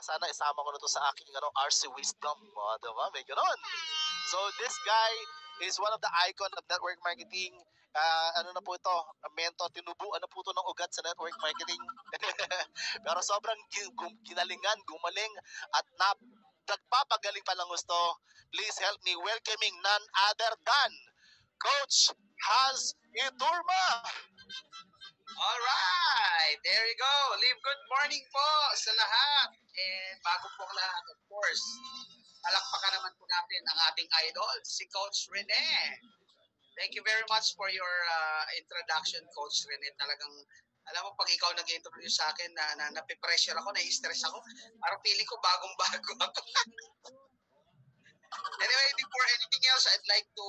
sana isama ko na to sa aking RC Wisdom. Diba? May ganon. So this guy is one of the icon of network marketing. Ano na po ito, mentor, tinubuan na po ito ng ugat sa network marketing. Pero sobrang ginalingan, gumaling, at nagpapagaling pa ng gusto. Please help me welcoming none other than Coach Hans Iturma. Alright, there you go. Live good morning po sa lahat. And bago po ang lahat, of course, palakpakan naman po natin ang ating idol, si Coach Rene. Thank you very much for your introduction, Coach Rene. Talagang, alam mo, pag ikaw nag-introduce sa akin, napipressure ako, nai-stress ako. Parang feeling ko bagong-bago ako. Anyway, before anything else, I'd like to,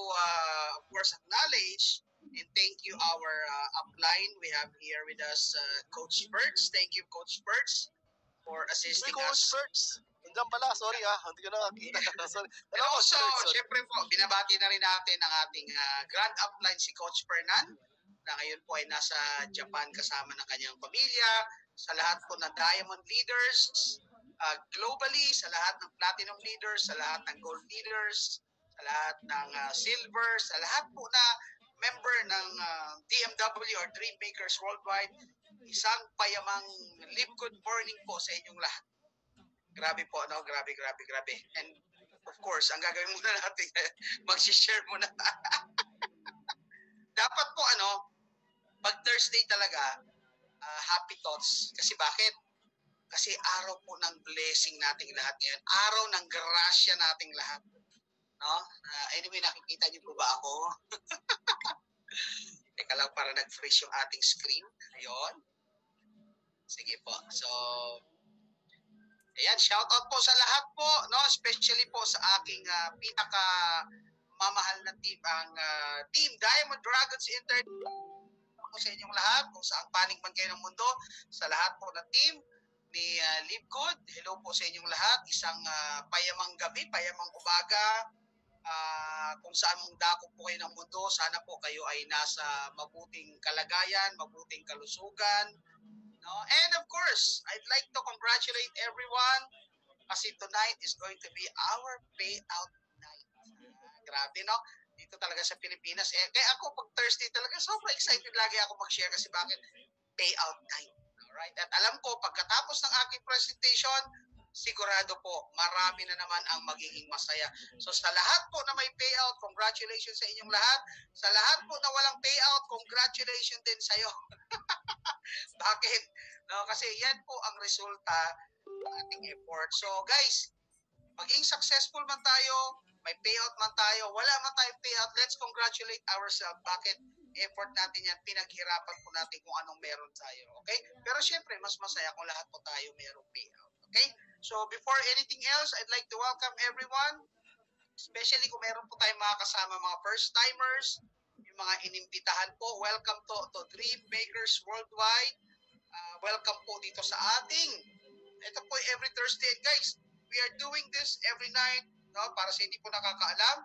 of course, acknowledge and thank you our upline. We have here with us Coach Berts. Thank you, Coach Berts, for assisting Coach us. Berts. Hanggang pala, sorry hindi ko nakakita. Sorry. And also, syempre po, binabati na rin natin ang ating grand upline si Coach Fernan, na ngayon po ay nasa Japan kasama ng kanyang pamilya, sa lahat po ng Diamond Leaders, globally, sa lahat ng Platinum Leaders, sa lahat ng Gold Leaders, sa lahat ng Silver, sa lahat po na member ng DMW or Dream Makers Worldwide. Isang payamang live good morning po sa inyong lahat. Grabe po, no? Grabe. And of course, ang gagawin muna natin, mag-share muna. Dapat po, pag Thursday talaga, happy thoughts. Kasi bakit? Kasi araw po ng blessing nating lahat ngayon. Araw ng grasya nating lahat. No? Anyway, nakikita niyo po ba ako? Teka lang, para nag-freeze yung ating screen. Ayun. Sige po. So, ayan, shout out po sa lahat po, no? Especially po sa aking pinaka mamahal na team, ang Team Diamond Dragons International po sa inyong lahat, kung saan panig man kayo ng mundo, sa lahat po na team ni Live Good. Hello po sa inyong lahat. Isang payamang gabi, payamang umaga, kung saan mong dako po kayo ng mundo, sana po kayo ay nasa mabuting kalagayan, mabuting kalusugan. No? And of course, I'd like to congratulate everyone kasi tonight is going to be our payout night. Grabe, no? Dito talaga sa Pilipinas. Kaya ako pag Thursday talaga, sobrang excited lagi ako mag-share kasi bakit? Payout night. Alright? At alam ko, pagkatapos ng aking presentation, sigurado po, marami na naman ang magiging masaya. So sa lahat po na may payout, congratulations sa inyong lahat. Sa lahat po na walang payout, congratulations din sa'yo. Bakit? No, kasi yan po ang resulta ng ating effort. So guys, maging successful man tayo, may payout man tayo, wala man tayong payout, let's congratulate ourselves. Bakit? Effort natin yan, pinaghirapan po natin kung anong meron tayo. Okay? Pero syempre, mas masaya kung lahat po tayo mayroong payout. Okay? So before anything else, I'd like to welcome everyone, especially kung meron po tayong mga kasama, mga first-timers, yung mga inimbitahan po. Welcome to Dream Makers Worldwide. Welcome po dito sa ating, ito po every Thursday. Guys, we are doing this every night, no? Para sa hindi po nakakaalam,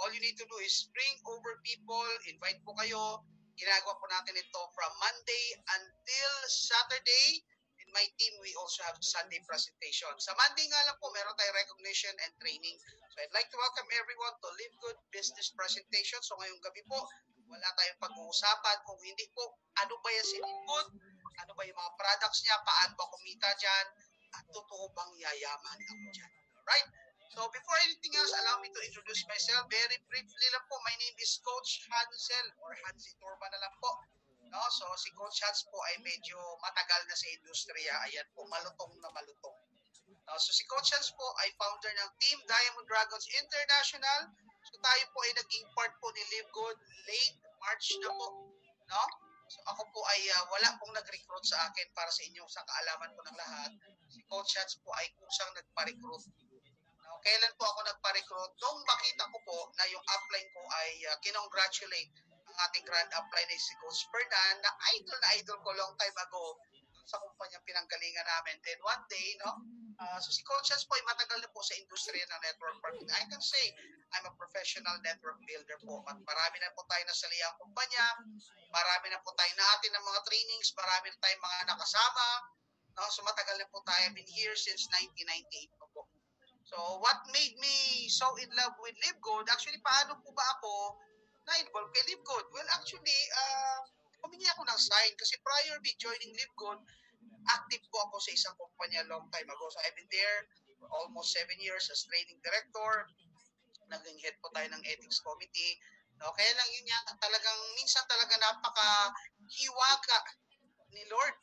all you need to do is bring over people, invite po kayo. Ginagawa po natin ito from Monday until Saturday. In my team, we also have Sunday presentation. Sa Monday nga lang po, meron tayong recognition and training. So I'd like to welcome everyone to Live Good Business Presentation. So ngayong gabi po, wala tayong pag-uusapan. Kung hindi po, ano ba yan si Live Good? Ano ba yung mga products niya? Paano ba kumita dyan? At totoo bang yayaman ako dyan? Alright? So before anything else, allow me to introduce myself. Very briefly lang po, my name is Coach Hansel or Hansi Turma na lang po. No? So si Coach Hans po ay medyo matagal na sa industriya. Ayan po, malutong na malutong. So si Coach Hans po ay founder ng Team Diamond Dragons International. So tayo po ay naging part po ni Live Good late March na po. No? So ako po ay wala pong nag-recruit sa akin para sa inyo sa kaalaman po ng lahat. Si Coach Hans po ay kusang nagpa-recruit. No? Kailan po ako nagpa-recruit? Nung makita ko po na yung upline ko ay kinongratulate ang ating grand upline ay si Coach Fernan na idol ko long time ago sa kumpanyang pinanggalingan namin. Then one day, no? So si Coach Hans po ay matagal na po sa industriya ng network marketing. I can say, I'm a professional network builder po. At marami na po tayo nasaliyang kumpanya, marami na po tayo natin ng mga trainings, marami na tayong mga nakasama, No? So matagal na po tayo. I've been here since 1998 pa po. So what made me so in love with Live Good, actually paano po ba ako na-involve kay Live Good? Well, actually, humingi ako ng sign kasi prior me joining Live Good, active po ako sa isang kumpanya long time ago. So I've been there for almost 7 years as training director. Naging head po tayo ng ethics committee. No, kaya lang yun yan, talagang minsan talaga napaka-hiwaga ni Lord.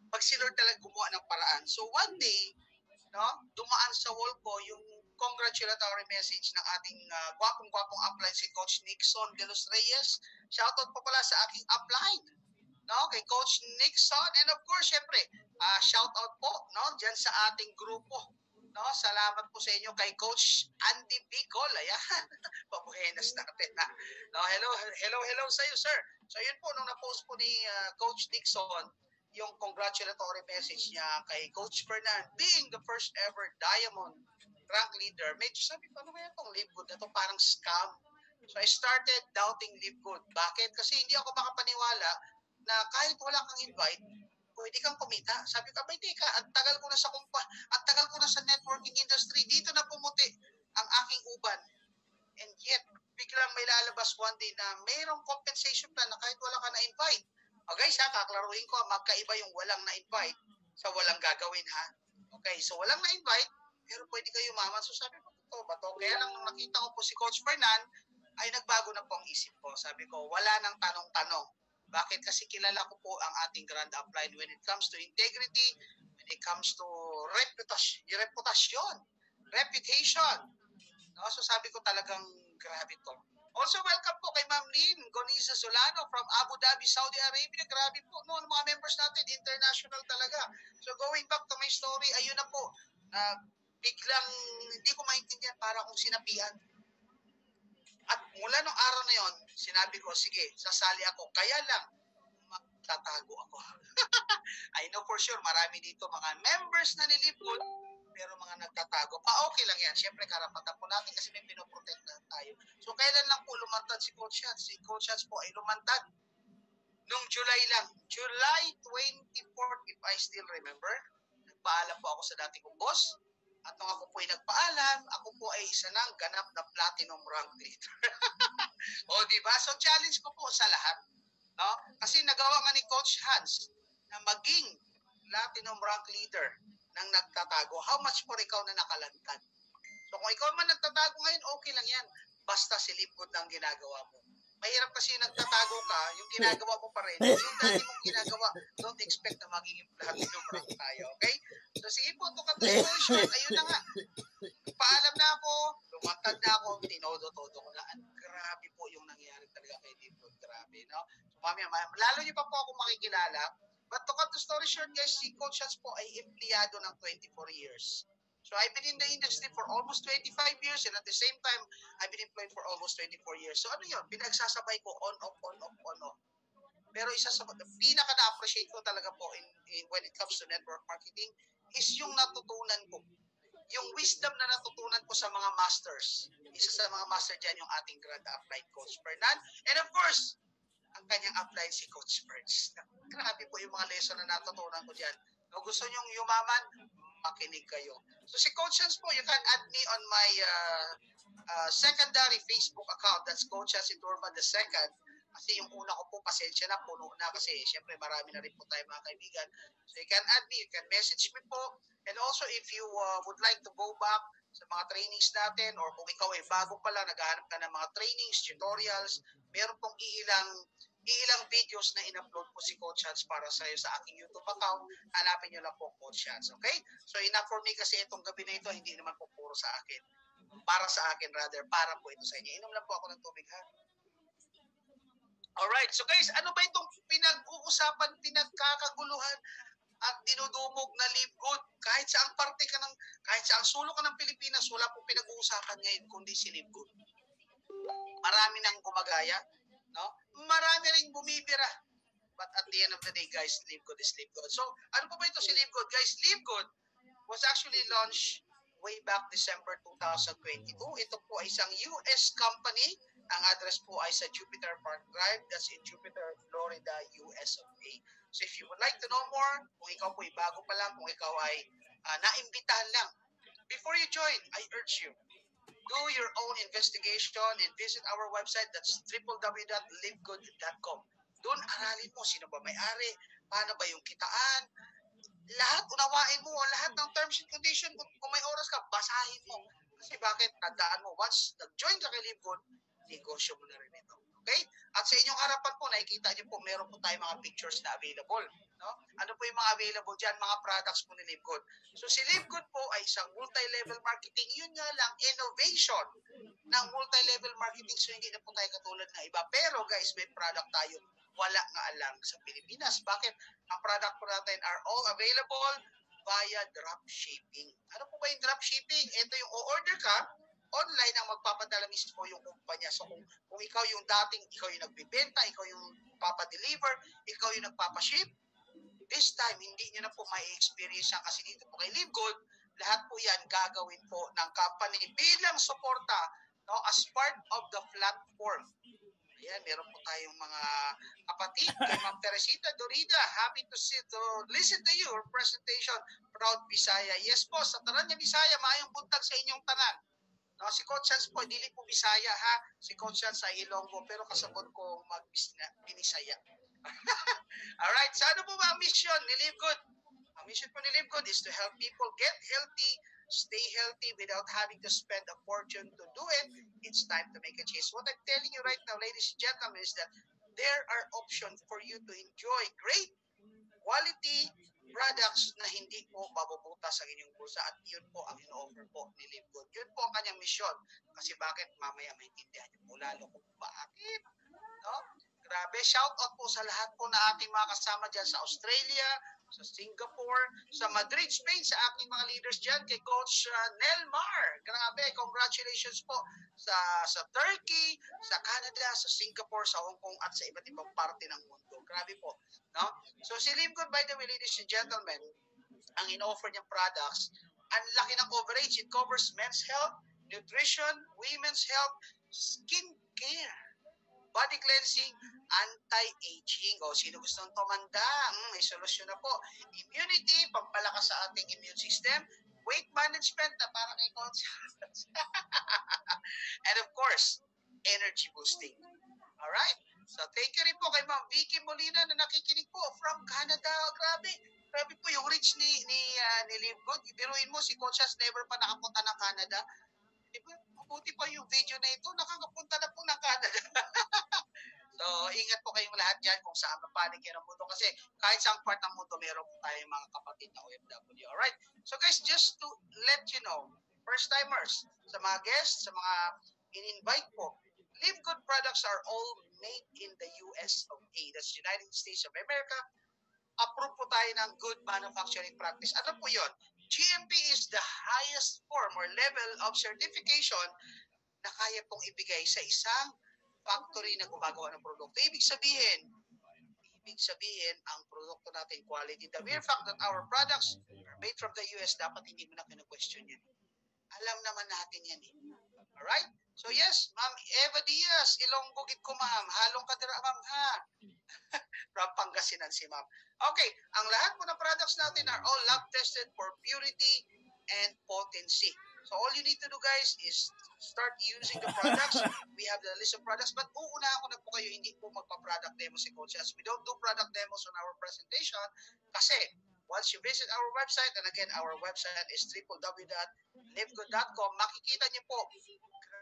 Pag si Lord talaga gumawa ng paraan. So one day, no, dumaan sa wall ko yung congratulatory message ng ating gwapong-gwapong upline si Coach Nixon de los Reyes. Shoutout po pala sa aking upline, no, kay Coach Nixon. And of course, syempre, shoutout po, no, dyan sa ating grupo. No, salamat po sa inyo kay Coach Andy Bicol. Ayan, pabuhenas natin na. No, hello sa iyo, sir. So yun po, nung na-post po ni Coach Nixon, yung congratulatory message niya kay Coach Fernan, being the first ever Diamond rank leader, medyo sabi ko, ano ba itong Live Good na to? Parang scam. So I started doubting Live Good. Bakit? Kasi hindi ako makapaniwala na kahit wala kang invite, pwede kang kumita. Sabi ko, abay, teka, ang tagal ko na sa networking industry, dito na pumuti ang aking uban. And yet, biglang may lalabas one day na mayroong compensation plan na kahit wala ka na-invite. Okay, kaklaruhin ko, magkaiba yung walang na-invite sa walang gagawin, ha? Okay, so walang na-invite, pero pwede kayo umaman. So sabi ko, ito ba to? Kaya lang nung nakita ko po si Coach Fernan, ay nagbago na po ang isip ko. Sabi ko, wala nang tanong-tanong. Bakit? Kasi kilala ko po ang ating grand upline when it comes to integrity, when it comes to reputation. No? So sabi ko talagang grabe to. Also, welcome po kay Ma'am Lynn Goniza Solano from Abu Dhabi, Saudi Arabia. Grabe po, no, mga members natin, international talaga. So going back to my story, ayun na po, biglang hindi ko maintindihan para akong sinapian. At mula nung araw na yon, sinabi ko, sige, sasali ako. Kaya lang, magtatago ako. I know for sure, marami dito mga members na ni Live Good, pero mga nagtatago. Okay lang yan. Siyempre, karapatan po natin kasi may pinoprotect na tayo. So, kailan lang po lumantad si Coach Shats? Si Coach Shats po ay lumantad nung July lang. July 24th, if I still remember. Nagpaalam po ako sa dati kong boss. At nung ako po ay nagpaalam, ako po ay isa ng ganap na platinum rank leader. O, diba? So, challenge ko po sa lahat. No? Kasi nagawa nga ni Coach Hans na maging platinum rank leader ng nagtatago. How much more ikaw na nakalantad? So, kung ikaw man nagtatago ngayon, okay lang yan. Basta si Live Good ng ginagawa mo. Mahirap kasi nagtatago ka, yung ginagawa mo pa rin. Yung dati mong ginagawa, don't expect na magiging platinum rank tayo, okay? So sige po, to cut the story short, ayun na nga. Paalam na ako, lumantad na ako, tinodo-todo ko na. Grabe po yung nangyari talaga kay Live Good. Grabe, no? So mamaya, lalo niyo pa po ako makikilala. But to cut the story short, guys, si Coach Shats po ay empleyado ng 24 years. So I've been in the industry for almost 25 years and at the same time, I've been employed for almost 24 years. So ano yun? Pinagsasabay ko on, off. Pero isa sa pinaka na-appreciate ko talaga po when it comes to network marketing is yung natutunan ko. Yung wisdom na natutunan ko sa mga masters. Isa sa mga master dyan yung ating grand upline Coach Fernan. And of course, ang kanyang upline si Coach Ferns. Grabe po yung mga lesson na natutunan ko dyan. Kung gusto nyong yumaman, makinig kayo. So si Coach Hans po, you can add me on my secondary Facebook account. That's Coach Hans Iturban II. Kasi yung una ko po, pasensya na, puno na kasi syempre marami na rin po tayo mga kaibigan. So you can add me, you can message me po. And also if you would like to go back sa mga trainings natin or kung ikaw ay bago pala, naghahanap ka ng mga trainings, tutorials, meron pong ilang videos na in-upload po si Coach Hans para sa iyo sa aking YouTube account. Hanapin nyo lang po Coach Hans, okay? So enough for me kasi itong gabi na ito, hindi naman po puro sa akin. Para sa akin rather, para po ito sa inyo. Inom lang po ako ng tubig, ha? Alright, so guys, ano ba itong pinag-uusapan, pinagkakaguluhan at dinudumog na Live Good? Kahit saang parte ka kahit saang sulok ka ng Pilipinas, wala pong pinag-uusapan ngayon kundi si Live Good. Marami nang gumagaya, no? Marami ring bumibira. But at the end of the day, guys, Live Good is Live Good. So, ano po ba ito si Live Good? Guys, Live Good was actually launched way back December 2022. Ito po ay isang US company. Ang address po ay sa Jupiter Park Drive. That's in Jupiter, Florida, US of A. So if you would like to know more, kung ikaw po ay bago pa lang, kung ikaw ay naimbitahan lang, before you join, I urge you, do your own investigation and visit our website. That's www.livegood.com. Doon aralin mo sino ba may-ari, paano ba yung kitaan, lahat unawain mo, lahat ng terms and condition, kung may oras ka, basahin mo. Kasi bakit? Tandaan mo, once nag-join ka kay LiveGood, negosyo mo na rin ito. Okay? At sa inyong harapan po, nakikita niyo po, meron po tayong mga pictures na available. No? Ano po yung mga available dyan? Mga products po ni LiveGood. So si LiveGood po ay isang multi-level marketing. Yun nga lang, innovation ng multi-level marketing. So hindi na po tayo katulad ng iba. Pero guys, may product tayo. Wala nga lang sa Pilipinas. Bakit? Ang product po natin are all available via dropshipping. Ano po ba yung dropshipping? Ito yung o-order ka, online ang magpapadala mismo yung kumpanya. So kung ikaw yung dating, ikaw yung nagbibenta, ikaw yung papadeliver, ikaw yung nagpapaship, this time, hindi nyo na po may experience yan kasi dito po kay LiveGood, lahat po yan gagawin po ng company bilang suporta, no, as part of the platform. Ayan, meron po tayong mga kapatid, kay Ma'am Teresita Dorida, happy to listen to your presentation, proud Bisaya. Yes po, sa Taranya Bisaya, maayong buntag sa inyong tanan. No, si Coach Hans po, dili po Bisaya ha, si Coach Hans sa Ilonggo, pero kasabot ko mag-Binisaya. Alright, so ano po ba ang mission ni LiveGood? Ang mission po ni LiveGood is to help people get healthy, stay healthy without having to spend a fortune to do it. It's time to make a change. What I'm telling you right now, ladies and gentlemen, is that there are options for you to enjoy great quality products na hindi po mabubutas sa inyong bulsa, at yun po ang in-offer po ni LiveGood. Yun po ang kanyang mission. Kasi bakit? Mamaya maintindihan niyo po lalo kung bakit. No? Grabe, shout out po sa lahat po na ating mga kasama dyan sa Australia, sa Singapore, sa Madrid, Spain, sa ating mga leaders dyan, kay Coach Nelmar. Grabe, congratulations po sa Turkey, sa Canada, sa Singapore, sa Hong Kong, at sa iba't ibang parte ng mundo. Grabe po. No? So si LiveGood, by the way, ladies and gentlemen, ang in-offer niyang products, ang laki ng coverage. It covers men's health, nutrition, women's health, skin care, body cleansing, anti-aging. O, sino gusto nang tumanda? May solusyon na po. Immunity, pampalakas sa ating immune system. Weight management, na para kay Coach. And of course, energy boosting. Alright? So, thank you rin po kay Ma'am Vicky Molina na nakikinig po from Canada. Grabe. Grabe po yung reach ni LiveGood. Biruin mo, si Coach has never pa nakapunta ng Canada. Diba? Mabuti pa yung video na ito, nakakapunta na po ng Canada. So, ingat po kayong lahat dyan kung saan mapanig kayo ng mundo. Kasi kahit saang part ng mundo, meron po tayong mga kapatid na OFW. Alright? So guys, just to let you know, first-timers, sa mga guests, sa mga in-invite po, LiveGood products are all made in the US of A. That's United States of America. Approve po tayo ng good manufacturing practice. Ano po yun? GMP is the highest form or level of certification na kaya pong ibigay sa isang factory na gumagawa ng produkto. Ibig sabihin, ang produkto natin quality. The mere fact that our products are made from the US, dapat hindi mo na kina-question yan. Alam naman natin yan eh. Alright? So yes, Ma'am Eva Diaz, Ilonggo gid ko ma'am. Halong ka dira ma'am ha. From Pangasinan si ma'am. Okay, ang lahat po ng products natin are all lab tested for purity and potency. So all you need to do guys is start using the products. We have the list of products, but uunahan ko na po kayo, hindi po magpa-product demo si Coach as we don't do product demos on our presentation kasi once you visit our website, and again, our website is www.livegood.com, makikita niyo po,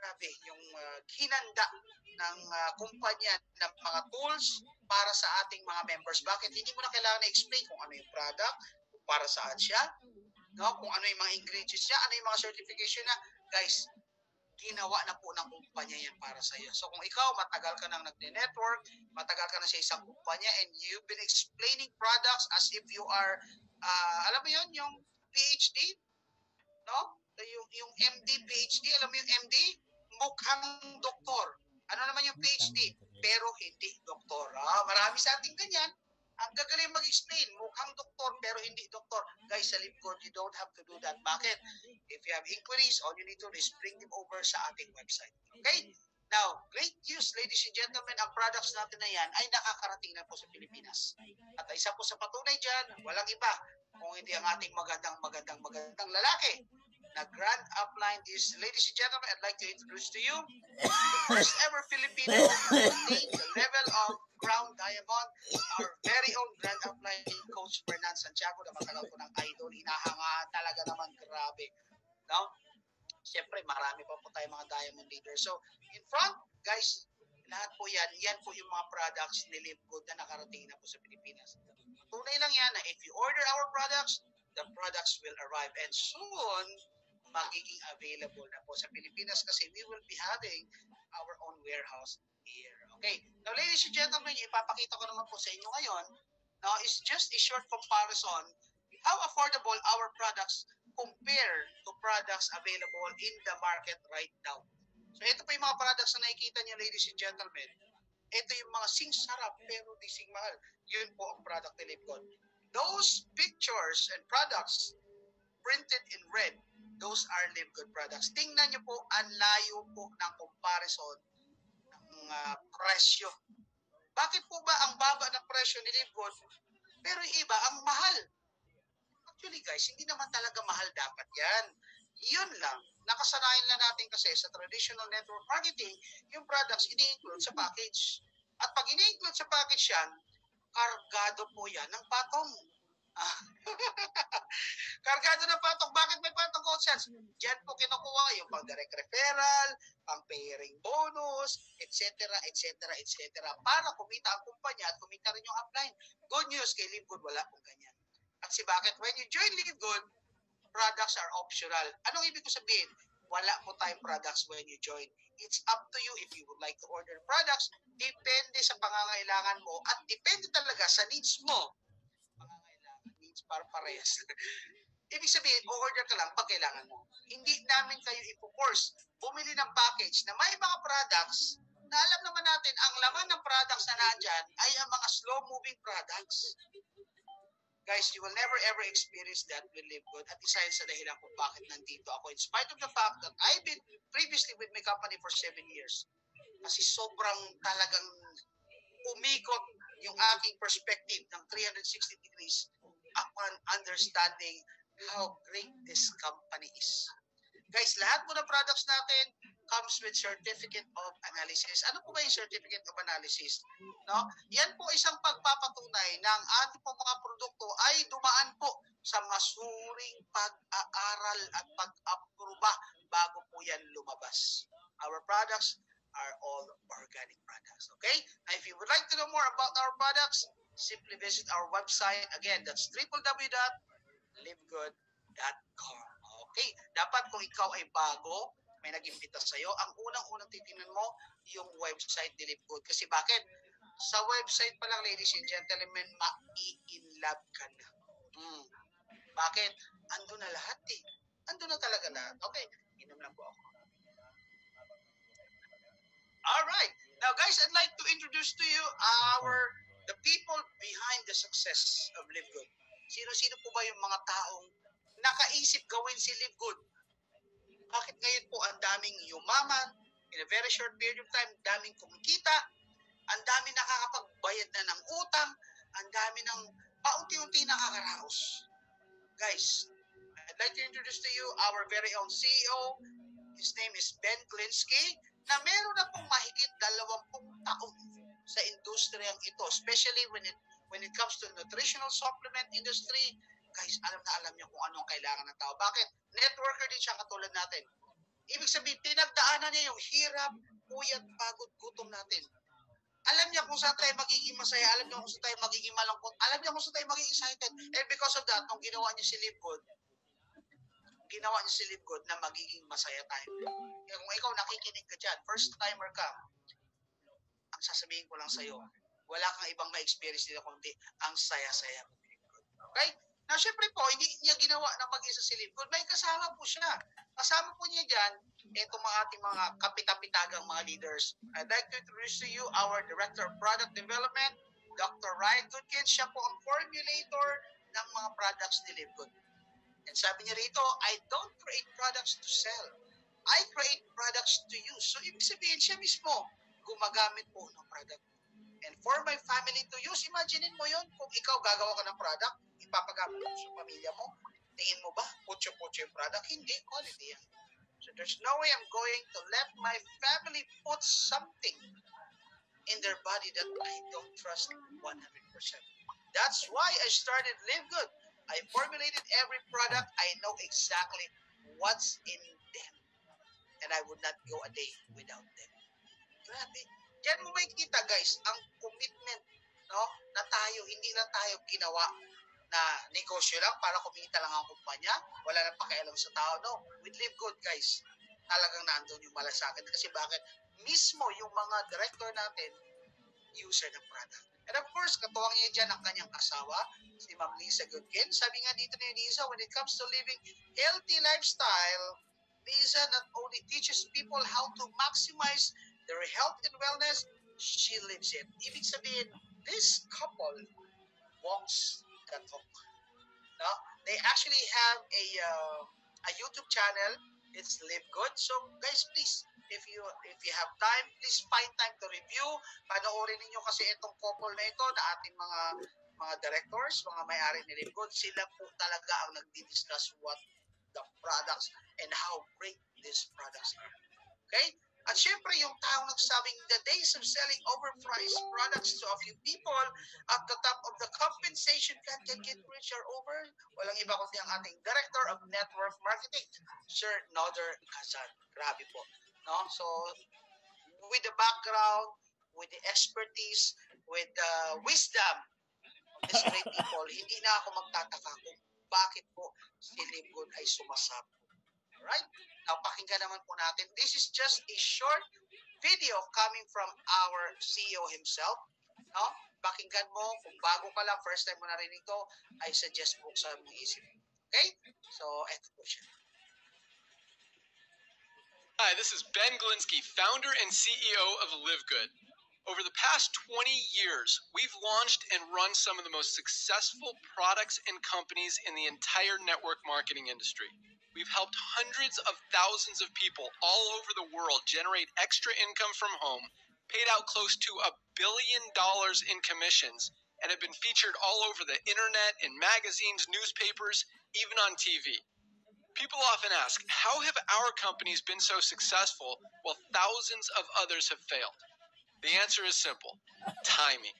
grabe, yung hinanda ng kumpanya ng mga tools para sa ating mga members. Bakit? Hindi mo na kailangan na-explain kung ano yung product, kung para saan siya, no? Kung ano yung mga ingredients niya, ano yung mga certification na, guys, ginawa na po ng kumpanya yan para sa iyo. So kung ikaw, matagal ka nang nagne-network, matagal ka na sa isang kumpanya, and you've been explaining products as if you are, alam mo yun, yung PhD, no? Yung MD, PhD, alam mo yung MD? Mukhang doktor. Ano naman yung PhD? Pero hindi doktor. Marami sa ating ganyan. Ang gagaling mag-explain, mukhang doktor pero hindi doktor. Guys, sa LiveGood, you don't have to do that. Bakit? If you have inquiries, all you need to do is bring them over sa ating website. Okay? Now, great news, ladies and gentlemen, ang products natin na yan ay nakakarating na po sa Pilipinas. At isa po sa patunay dyan, walang iba kung hindi ang ating magandang lalaki na grand upline is, ladies and gentlemen, I'd like to introduce to you the first ever Filipino to attain the level of crown diamond, our very own grand upline coach Fernand Santiago, na matagal ko ng idol, hinahangaan talaga naman, grabe. No? Siyempre, marami pa po tayo mga diamond leaders. So, in front, guys, lahat po yan po yung mga products ni Live Good na nakarating na po sa Pilipinas. Tunay lang yan na if you order our products, the products will arrive. And soon, magiging available na po sa Pilipinas kasi we will be having our own warehouse here. Okay. Now, ladies and gentlemen, ipapakita ko naman po sa inyo ngayon, now, is just a short comparison how affordable our products compare to products available in the market right now. So, ito po yung mga products na nakikita niyo, ladies and gentlemen. Ito yung mga sing sarap pero di sing mahal. Yun po ang product ni Live Good. Those pictures and products printed in red, those are Live Good products. Tingnan nyo po, ang layo po ng comparison ng presyo. Bakit po ba ang baba ng presyo ni Live Good, pero yung iba ang mahal? Actually guys, hindi naman talaga mahal dapat yan. Yun lang. Nakasanayan lang natin kasi sa traditional network marketing, yung products ini-include sa package. At pag ini-include sa package yan, kargado po yan ng patong. Kargado ng patong. Bakit may patong coaches? Diyan po kinukuha yung pang-direct referral, pang-pairing bonus, etc., etc., etc. para kumita ang kumpanya at kumita rin yung upline. Good news, kay Live Good, wala pong ganyan. Kasi bakit? When you join Live Good, products are optional. Anong ibig ko sabihin? Wala po tayong products when you join. It's up to you if you would like to order products. Depende sa pangangailangan mo at depende talaga sa needs mo. Pangangailangan, needs para parehas. Ibig sabihin, o-order ka lang pag kailangan mo. Hindi namin kayo ipo-force bumili ng package na may mga products na alam naman natin ang laman ng products na nandyan ay ang mga slow-moving products. Guys, you will never ever experience that with Live Good at isa yun sa dahilan kung bakit nandito ako in spite of the fact that I've been previously with my company for 7 years. Kasi sobrang talagang umikot yung aking perspective ng 360 degrees upon understanding how great this company is. Guys, lahat po ng products natin comes with certificate of analysis. Ano po ba yung certificate of analysis? No? Yan po isang pagpapatunay ng ating po mga produkto ay dumaan po sa masuring pag-aaral at pag-aproba bago po yan lumabas. Our products are all organic products. Okay? Now, if you would like to know more about our products, simply visit our website. Again, that's www.livegood.com. Okay? Dapat kung ikaw ay bago, may nag-imbita sa'yo, ang unang-unang titingnan mo yung website ni Live Good. Kasi bakit? Sa website pa lang, ladies and gentlemen, ma-i-inlove ka na. Bakit? Ando na lahat eh. Ando na talaga lahat. Okay, inom lang po ako. Alright. Now guys, I'd like to introduce to you the people behind the success of Live Good. Sino-sino po ba yung mga taong nakaisip gawin si Live Good? Bakit ngayon po ang daming yumaman, in a very short period of time, daming kumikita, ang dami nakakapagbayad na ng utang, ang dami ng paunti-unti nakakaraos. Guys, I'd like to introduce to you our very own CEO. His name is Ben Glinsky, na meron na pong mahigit 20 taon sa industriyang ito, especially when it comes to nutritional supplement industry. Guys, alam na alam niyo kung anong kailangan ng tao. Bakit? Networker din siya katulad natin. Ibig sabihin, pinagdaanan niya yung hirap, puyat, pagod, gutom natin. Alam niya kung saan tayo magiging masaya, alam niya kung saan tayo magiging malungkot, alam niya kung saan tayo magiging excited. And because of that, nung ginawa niya si Live Good na magiging masaya tayo. Kaya kung ikaw nakikinig ka dyan, first timer ka, ang sasabihin ko lang sa'yo, wala kang ibang ma-experience nila kundi ang saya-saya mo. Okay? Now, syempre po, hindi niya ginawa na mag-isa si Live Good. May kasama po siya. Kasama po niya dyan, itong mga ating mga kapitapitagang mga leaders. I'd like to introduce to you our Director of Product Development, Dr. Ryan Goodkins. Siya po ang formulator ng mga products ni Live Good. And sabi niya rito, I don't create products to sell. I create products to use. So, ibig sabihin, siya mismo gumagamit po ng product. And for my family to use, imaginein mo yun, kung ikaw gagawa ka ng product, ipapagamit mo sa pamilya mo, tingin mo ba, putyo-putyo yung product? Hindi, quality yan. So there's no way I'm going to let my family put something in their body that I don't trust 100%. That's why I started Live Good. I formulated every product. I know exactly what's in them. And I would not go a day without them. Grabe. Diyan mo makikita guys, ang commitment, no, na tayo, hindi lang tayo ginawa na negosyo lang para kumita lang ang kumpanya, wala nang pakialam sa tao. No, with Live Good guys, talagang nandun yung malasakit. Kasi bakit? Mismo yung mga director natin, user ng product. And of course, katuwang niya dyan ang kanyang asawa, si Ma'am Lisa Goodkin. Sabi nga dito ni Lisa, when it comes to living healthy lifestyle, Lisa not only teaches people how to maximize their health and wellness, she lives it. Ibig sabihin, this couple walks the talk. No? They actually have a YouTube channel. It's Live Good. So guys, please, if you have time, please find time to review. Panoorin niyo kasi itong couple na ito na ating mga directors, mga may-ari ni Live Good. Sila po talaga ang nagdi-discuss what the products and how great these products are. Okay? At syempre, yung taong nagsabing the days of selling overpriced products to a few people at the top of the compensation plan can get rich or over. Walang iba kundi ang ating Director of Network Marketing, Sir Noder Kazan. Grabe po. No? So, with the background, with the expertise, with the wisdom of these great people, hindi na ako magtataka kung bakit po si Live Good ay sumasabog. Alright? Now, pakinggan naman po natin. This is just a short video coming from our CEO himself. No? Pakinggan mo. Kung bago ka lang, first time mo narinig to, I suggest buksan mo isip. Okay? So, eto po siya. Hi, this is Ben Glinsky, founder and CEO of Live Good. Over the past 20 years, we've launched and run some of the most successful products and companies in the entire network marketing industry. We've helped hundreds of thousands of people all over the world generate extra income from home, paid out close to $1 billion in commissions, and have been featured all over the internet, in magazines, newspapers, even on TV. People often ask, how have our companies been so successful while thousands of others have failed? The answer is simple: timing.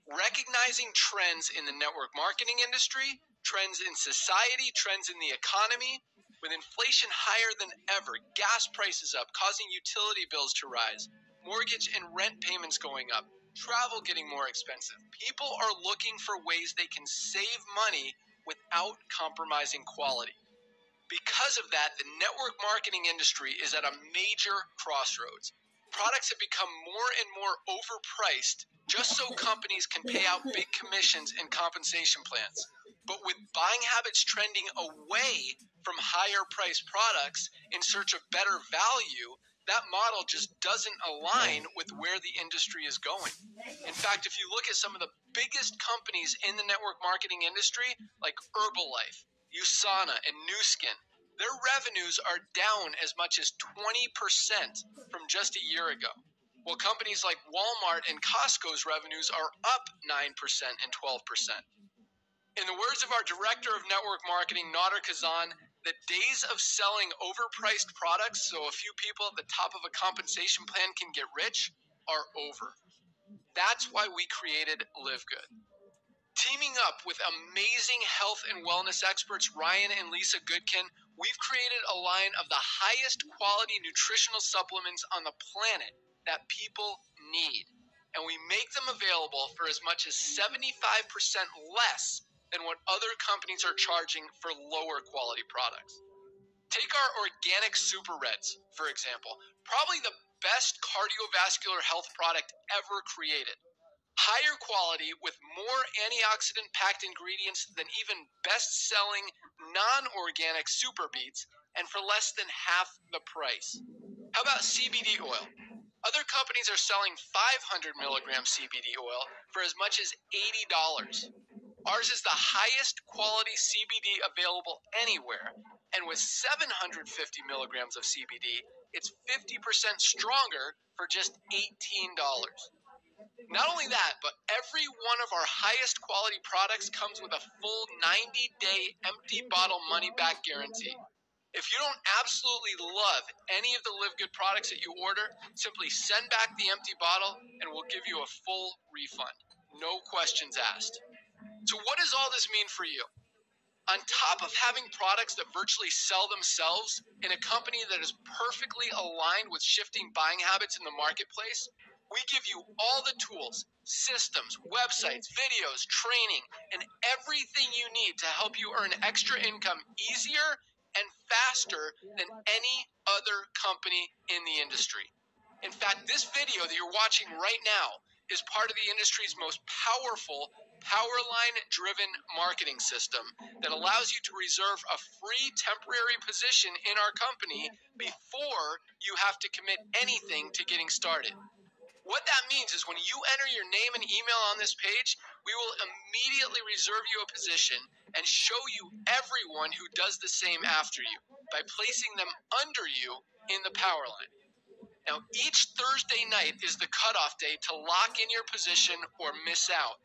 Recognizing trends in the network marketing industry, trends in society, trends in the economy. With inflation higher than ever, gas prices up, causing utility bills to rise, mortgage and rent payments going up, travel getting more expensive. People are looking for ways they can save money without compromising quality. Because of that, the network marketing industry is at a major crossroads. Products have become more and more overpriced just so companies can pay out big commissions and compensation plans. But with buying habits trending away from higher priced products in search of better value, that model just doesn't align with where the industry is going. In fact, if you look at some of the biggest companies in the network marketing industry, like Herbalife, USANA, and Nu Skin, their revenues are down as much as 20% from just a year ago. While companies like Walmart and Costco's revenues are up 9% and 12%. In the words of our Director of Network Marketing, Nader Kazan, the days of selling overpriced products so a few people at the top of a compensation plan can get rich are over. That's why we created Live Good. Teaming up with amazing health and wellness experts Ryan and Lisa Goodkin, we've created a line of the highest quality nutritional supplements on the planet that people need. And we make them available for as much as 75% less than what other companies are charging for lower quality products. Take our organic Super Reds, for example, probably the best cardiovascular health product ever created. Higher quality with more antioxidant-packed ingredients than even best-selling non-organic Super Beets, and for less than half the price. How about CBD oil? Other companies are selling 500 milligram CBD oil for as much as $80. Ours is the highest quality CBD available anywhere, and And with 750 milligrams of CBD, it's 50% stronger for just $18. Not only that, but every one of our highest quality products comes with a full 90-day empty bottle money-back guarantee. If you don't absolutely love any of the Live Good products that you order, simply send back the empty bottle and we'll give you a full refund. No questions asked. So what does all this mean for you? On top of having products that virtually sell themselves in a company that is perfectly aligned with shifting buying habits in the marketplace, we give you all the tools, systems, websites, videos, training, and everything you need to help you earn extra income easier and faster than any other company in the industry. In fact, this video that you're watching right now is part of the industry's most powerful Powerline-driven marketing system that allows you to reserve a free temporary position in our company before you have to commit anything to getting started. What that means is when you enter your name and email on this page, we will immediately reserve you a position and show you everyone who does the same after you by placing them under you in the power line. Now, each Thursday night is the cutoff day to lock in your position or miss out.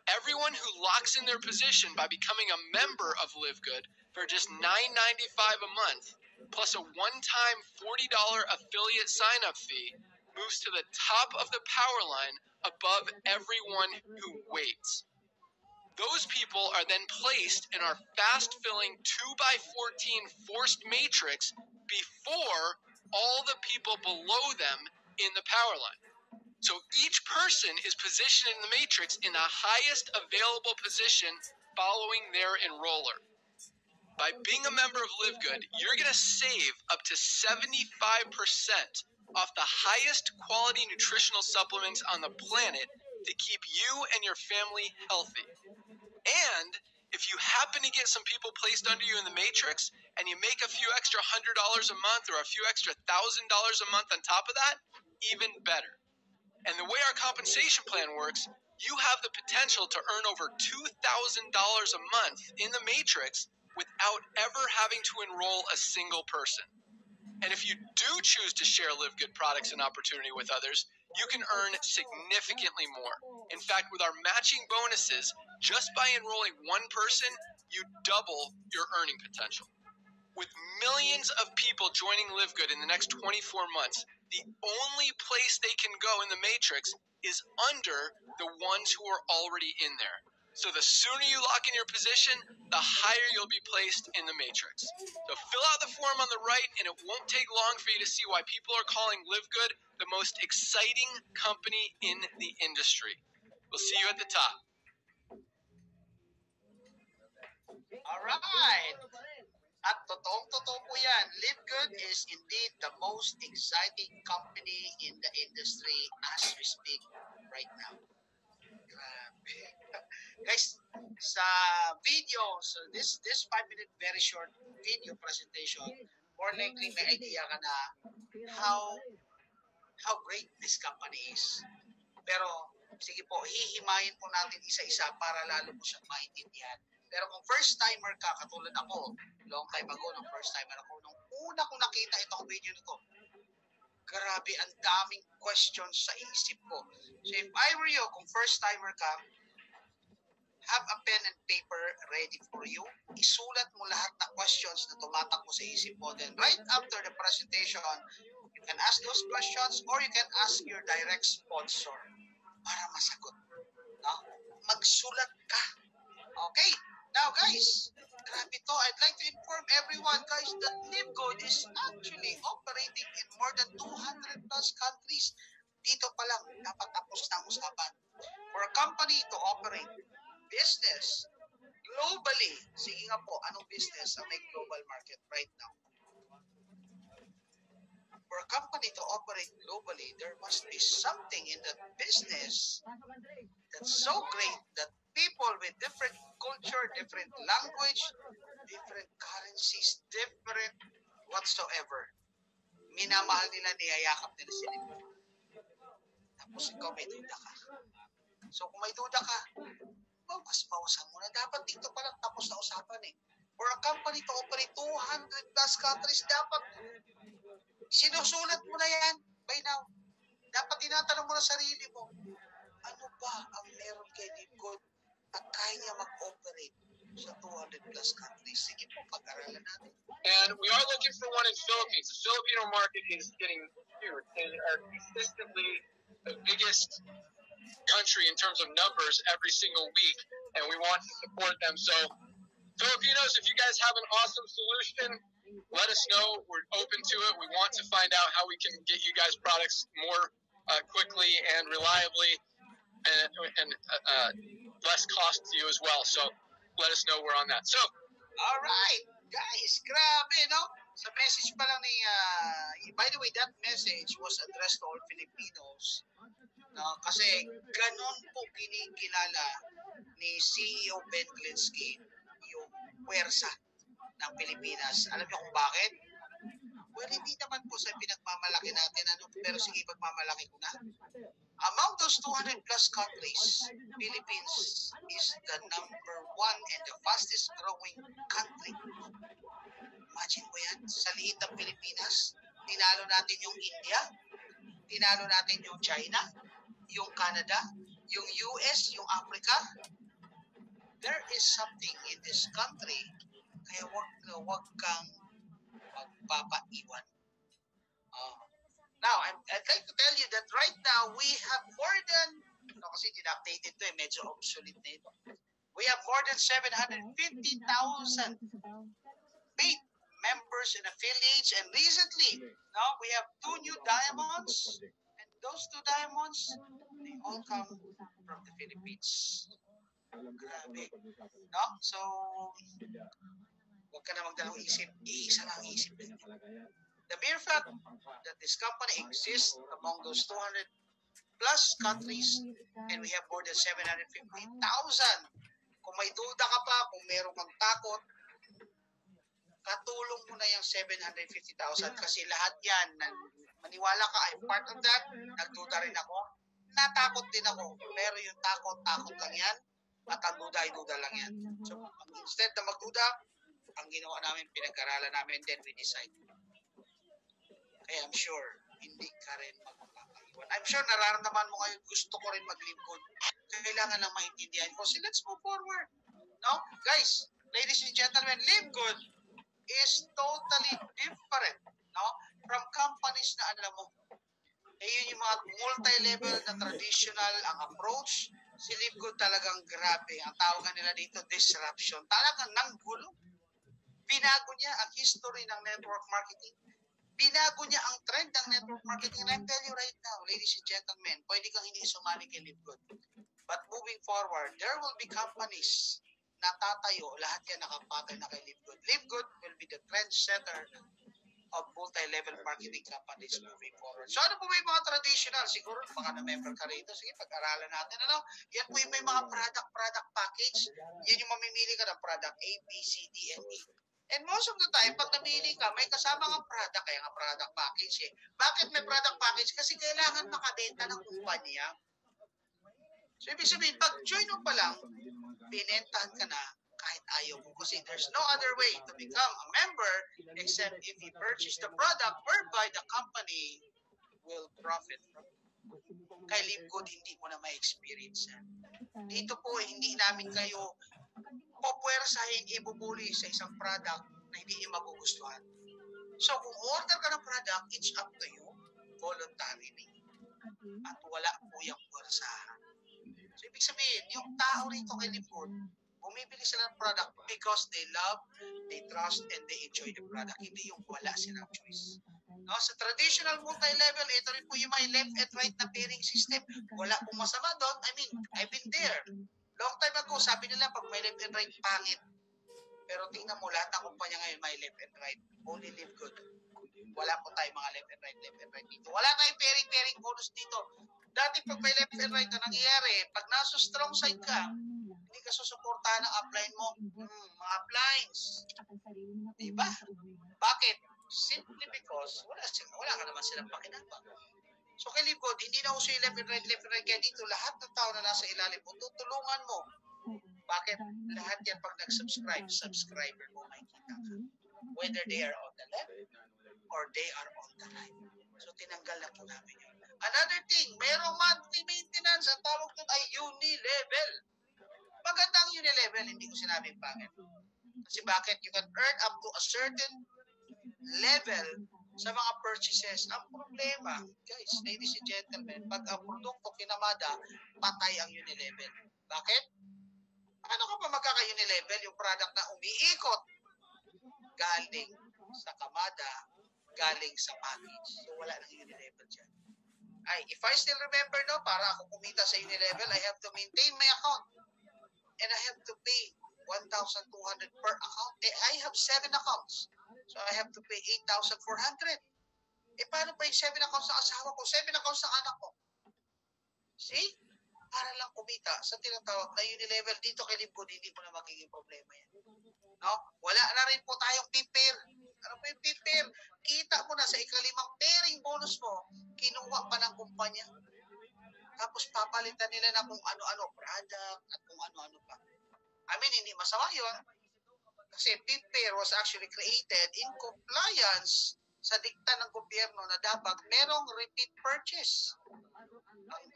Everyone who locks in their position by becoming a member of Live Good for just $9.95 a month, plus a one-time $40 affiliate sign-up fee, moves to the top of the power line above everyone who waits. Those people are then placed in our fast-filling 2x14 forced matrix before all the people below them in the power line. So each person is positioned in the matrix in the highest available position following their enroller. By being a member of Live Good, you're going to save up to 75% off the highest quality nutritional supplements on the planet to keep you and your family healthy. And if you happen to get some people placed under you in the matrix and you make a few extra $100 a month or a few extra $1,000 a month on top of that, even better. And the way our compensation plan works, you have the potential to earn over $2,000 a month in the matrix without ever having to enroll a single person. And if you do choose to share Live Good products and opportunity with others, you can earn significantly more. In fact, with our matching bonuses, just by enrolling one person, you double your earning potential. With millions of people joining Live Good in the next 24 months, the only place they can go in the matrix is under the ones who are already in there. So the sooner you lock in your position, the higher you'll be placed in the matrix. So fill out the form on the right, and it won't take long for you to see why people are calling Live Good the most exciting company in the industry. We'll see you at the top. All right. At totoong-totoo po yan, Live Good is indeed the most exciting company in the industry as we speak right now. Grabe. Guys, sa video, so this 5-minute very short video presentation, more likely may idea ka na how great this company is. Pero, sige po, hihimayin po natin isa-isa para lalo mo siyang maintindihan. Pero kung first timer ka, katulad ako, long time ago, nung first timer ako, nung una kong nakita itong video nito, grabe, ang daming questions sa isip ko. So if I were you, kung first timer ka, have a pen and paper ready for you. Isulat mo lahat ng questions na tumatakbo sa isip mo. Then right after the presentation, you can ask those questions or you can ask your direct sponsor para masagot. No? Magsulat ka. Okay? Now guys, grabe to. I'd like to inform everyone guys that Live Good is actually operating in more than 200 plus countries. Dito pa lang, dapat tapos na ang usapan. For a company to operate business globally, sige nga po, anong business ang may global market right now? For a company to operate globally, there must be something in that business that's so great that people with different culture, different language, different currencies, different whatsoever, minamahal nila, niyayakap nila sila. Tapos ikaw may duda ka. So kung may duda ka, bawas-bawasan mo na. Dapat dito pa lang tapos na usapan eh. for a company to operate 200 plus countries, dapat sinusulat mo na yan by now. Dapat tinatanong mo na sarili mo, ano ba ang meron kay Livgood at kaya niya mag-operate sa 200 plus countries? Sige po, pag-aralan natin. And we are looking for one in Philippines. The Filipino market is getting huge. They are consistently the biggest country in terms of numbers every single week, and we want to support them. So, Filipinos, if you guys have an awesome solution, let us know. We're open to it. We want to find out how we can get you guys products more quickly and reliably, and less cost to you as well. So, let us know we're on that. So, all right, guys, grabe, no? Sa message pa lang ni, by the way, that message was addressed to all Filipinos. No? Kasi ganon po kinikilala ni CEO Ben Glinsky yung puwersa ng Pilipinas. Alam niyo kung bakit? Well, hindi naman po sa pinagmamalaki natin, ano, pero sige, pagmamalaki ko na. Among those 200 plus countries, Philippines is the number 1 and the fastest growing country. Imagine mo yan, sa liit ng Pilipinas, tinalo natin yung India, tinalo natin yung China, yung Canada, yung US, yung Africa. There is something in this country, kaya wag kang magpapaiwan. Now, I'd like to tell you that right now, we have more than, kasi din-updated ito medyo obsolete na ito. We have more than 750,000 paid members and affiliates, and recently, now we have 2 new diamonds, and those 2 diamonds, they all come from the Philippines. Grabe. No? So, huwag ka na magdalawang isip. Iisa lang isip. The mere fact that this company exists among those 200 plus countries, and we have more than 750,000. Kung may duda ka pa, kung meron kang takot, katulong mo na yung 750,000 kasi lahat yan, maniwala ka, I'm part of that, nagduda rin ako, natakot din ako, pero yung takot lang yan, at ang duda ay duda lang yan. So, instead na magduda, ang ginawa namin, pinag-aralan namin, then we decide. Kaya I'm sure, hindi ka rin magpapaiwan. I'm sure nararamdaman mo ngayon, gusto ko rin maglingkod. Kailangan lang maintindihan ko. So let's move forward. No? Guys, ladies and gentlemen, Live Good is totally different, no? From companies na alam mo, yun yung mga multi-level na traditional ang approach. Si Live Good talagang grabe. Ang tawagan nila dito, disruption. Talagang nanggulo. Binago niya ang history ng network marketing. Binago niya ang trend ng network marketing. And I tell you right now, ladies and gentlemen, pwede kang hindi sumali kay Live Good. But moving forward, there will be companies na tatayo, lahat yan nakapatay na kay Live Good. Live Good will be the trendsetter of multi-level marketing companies moving forward. So ano po may mga traditional? Siguro baka na-member ka rito. Sige, pag-aralan natin. Ano? Yan po yung may mga product package. Yan yung mamimili ka ng product A, B, C, D, and E. And most of the time, pag namili ka, may kasama ng product, kaya nga product package eh. Bakit may product package? Kasi kailangan makabenta ng kumpanya. So, ibig sabihin, pag join mo pa lang, binentahan ka na kahit ayaw mo. Kasi there's no other way to become a member except if you purchase the product whereby the company will profit from. Kay Live Good, hindi mo na ma-experience yan. Dito po, hindi namin kayo pupuwersahin, ibubuli sa isang product na hindi niyo magugustuhan. So, kung order ka ng product, it's up to you, voluntarily. At wala po yung puwersahan. So, ibig sabihin, yung tao rito kay Live Good, bumibili sila ng product because they love, they trust, and they enjoy the product. Hindi yung wala silang choice. No? Sa traditional multi-level, ito rin po yung may left and right na pairing system. Wala pong masama doon. I mean, I've been there. Long time ago, sabi nila pag may left and right, pangit. Pero tingnan mo, lahat ng kumpanya ngayon may left and right. Only Live Good. Wala po tayong mga left and right dito. Wala tayong pairing bonus dito. Dati pag may left and right na nangyayari, pag nasa strong side ka, hindi ka susuportahan ng upline mo. Mga uplines. Diba? Bakit? Simply because wala ka naman silang pakinabang. So kay Live Good, hindi na uso yung left and right. Kaya dito, lahat ng tao na nasa ilalim mo, tutulungan mo. Bakit? Lahat yan pag nag-subscribe, subscriber mo ngayon. kumita ka. Whether they are on the left or they are on the right. So tinanggal na po namin yun. Another thing, merong monthly maintenance. Ang tawag doon ay uni-level. Maganda ang uni-level, hindi ko sinabing pangit. Kasi bakit? You can earn up to a certain level sa mga purchases. Ang problema, guys, ladies and gentlemen, pag ang produkto kinamada, patay ang uni-level. Bakit? Ano ka pa magkaka-uni-level? Yung product na umiikot galing sa kamada, galing sa package. So, wala nang uni-level dyan. Ay, if I still remember, no, para ako kumita sa uni-level, I have to maintain my account. And I have to pay 1,200 per account. I have 7 accounts. So, I have to pay 8,400. Paano pa yung 7 accounts ng asawa ko? 7 accounts ng anak ko? See? Para lang kumita sa tinatawag na uni-level dito kay Libgood, hindi mo na magiging problema yan. No? Wala na rin po tayong PPIR. Ano po yung PPIR? Kita mo na sa ikalimang pairing bonus mo, kinuha pa ng kumpanya. Tapos papalitan nila na kung ano-ano product at kung ano-ano pa. I mean, hindi masama yun. Kasi PPIR was actually created in compliance sa dikta ng gobyerno na dapat merong repeat purchase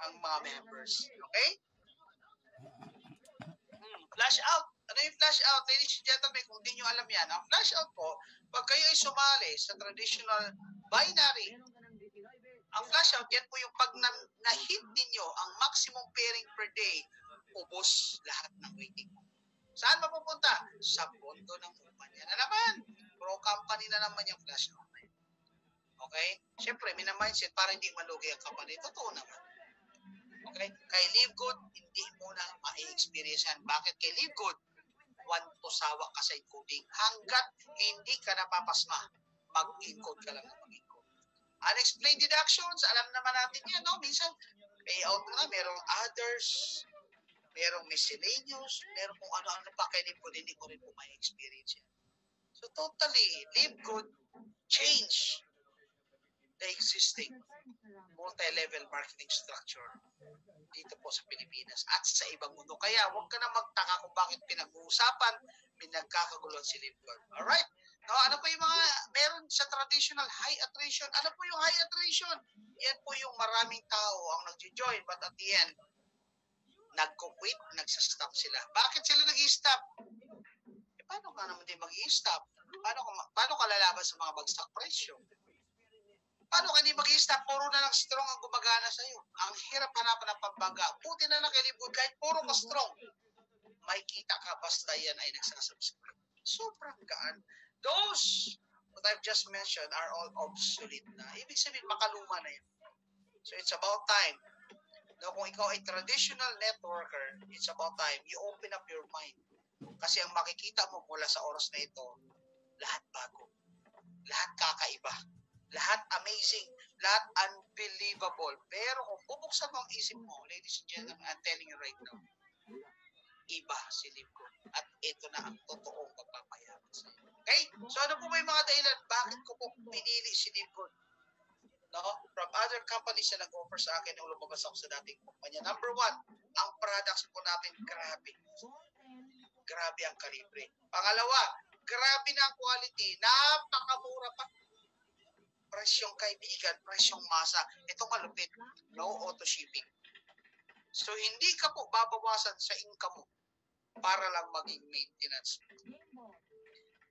ang mga members. Okay? Flash out. Ano yung flash out? Ladies and gentlemen, kung di nyo alam yan, ang flash out po, pag kayo ay sumali sa traditional binary, ang flash out, yan po yung pag na-hit ninyo ang maximum pairing per day, ubos lahat ng waiting. Saan mapupunta? Sa pondo ng kumpanya na naman. Pro company na naman yung flash out. Okay? Siyempre, minamindset para hindi malugi ang company. Totoo naman. Okay? Kay Livgood, hindi mo na ma-experience yan. Bakit kay Livgood? One to sawa ka sa encoding. Hanggat hindi ka napapasma, mag-encode ka lang na mag-encode. Unexplained deductions, alam naman natin yan, no? Minsan, payout na, merong others, merong miscellaneous, merong kung ano-ano pa kay Livgood, hindi ko rin po ma-experience yan. So totally, Livgood change the existing multi-level marketing structure dito po sa Pilipinas at sa ibang mundo. Kaya huwag ka na magtaka kung bakit pinag-uusapan, pinagkakaguluhan si Livgood. Alright? No, ano po yung mga meron sa traditional high attrition? Ano po yung high attrition? Yan po yung maraming tao ang nag-join but at the end, nagko-quit, nagsastop sila. Bakit sila nag-i-stop? Paano ka naman din mag-i-stop? Paano ka lalaban sa mga bagsak presyo? Paano ka hindi mag-i-stop? Puro na lang strong ang gumagana sa'yo. Ang hirap hanapan ng pambangga. Puti na lang kay Livgood, kahit puro ka strong. May kita ka basta yan ay nagsasubscribe. Sobrang gaan. Those what I've just mentioned are all obsolete na. Ibig sabihin, makaluma na yan. So it's about time. Now, kung ikaw ay traditional networker, it's about time you open up your mind. Kasi ang makikita mo mula sa oras na ito, lahat bago. Lahat kakaiba. Lahat amazing. Lahat unbelievable. Pero kung bubuksan mo ang isip mo, ladies and gentlemen, I'm telling you right now, iba si Livgood. At ito na ang totoong pagpapayaman sa iyo. Okay? So ano po ba yung mga dahilan? Bakit ko po pinili si Livgood? No? From other companies na nag-offer sa akin nung lumabas ako sa dating kumpanya. Number 1, ang products po natin, grabe. Grabe ang kalibre. Pangalawa, grabe na ang quality. Napakamura pa. Presyong kaibigan, presyong masa. Ito malupit. No auto shipping. So, hindi ka po babawasan sa income mo para lang maging maintenance.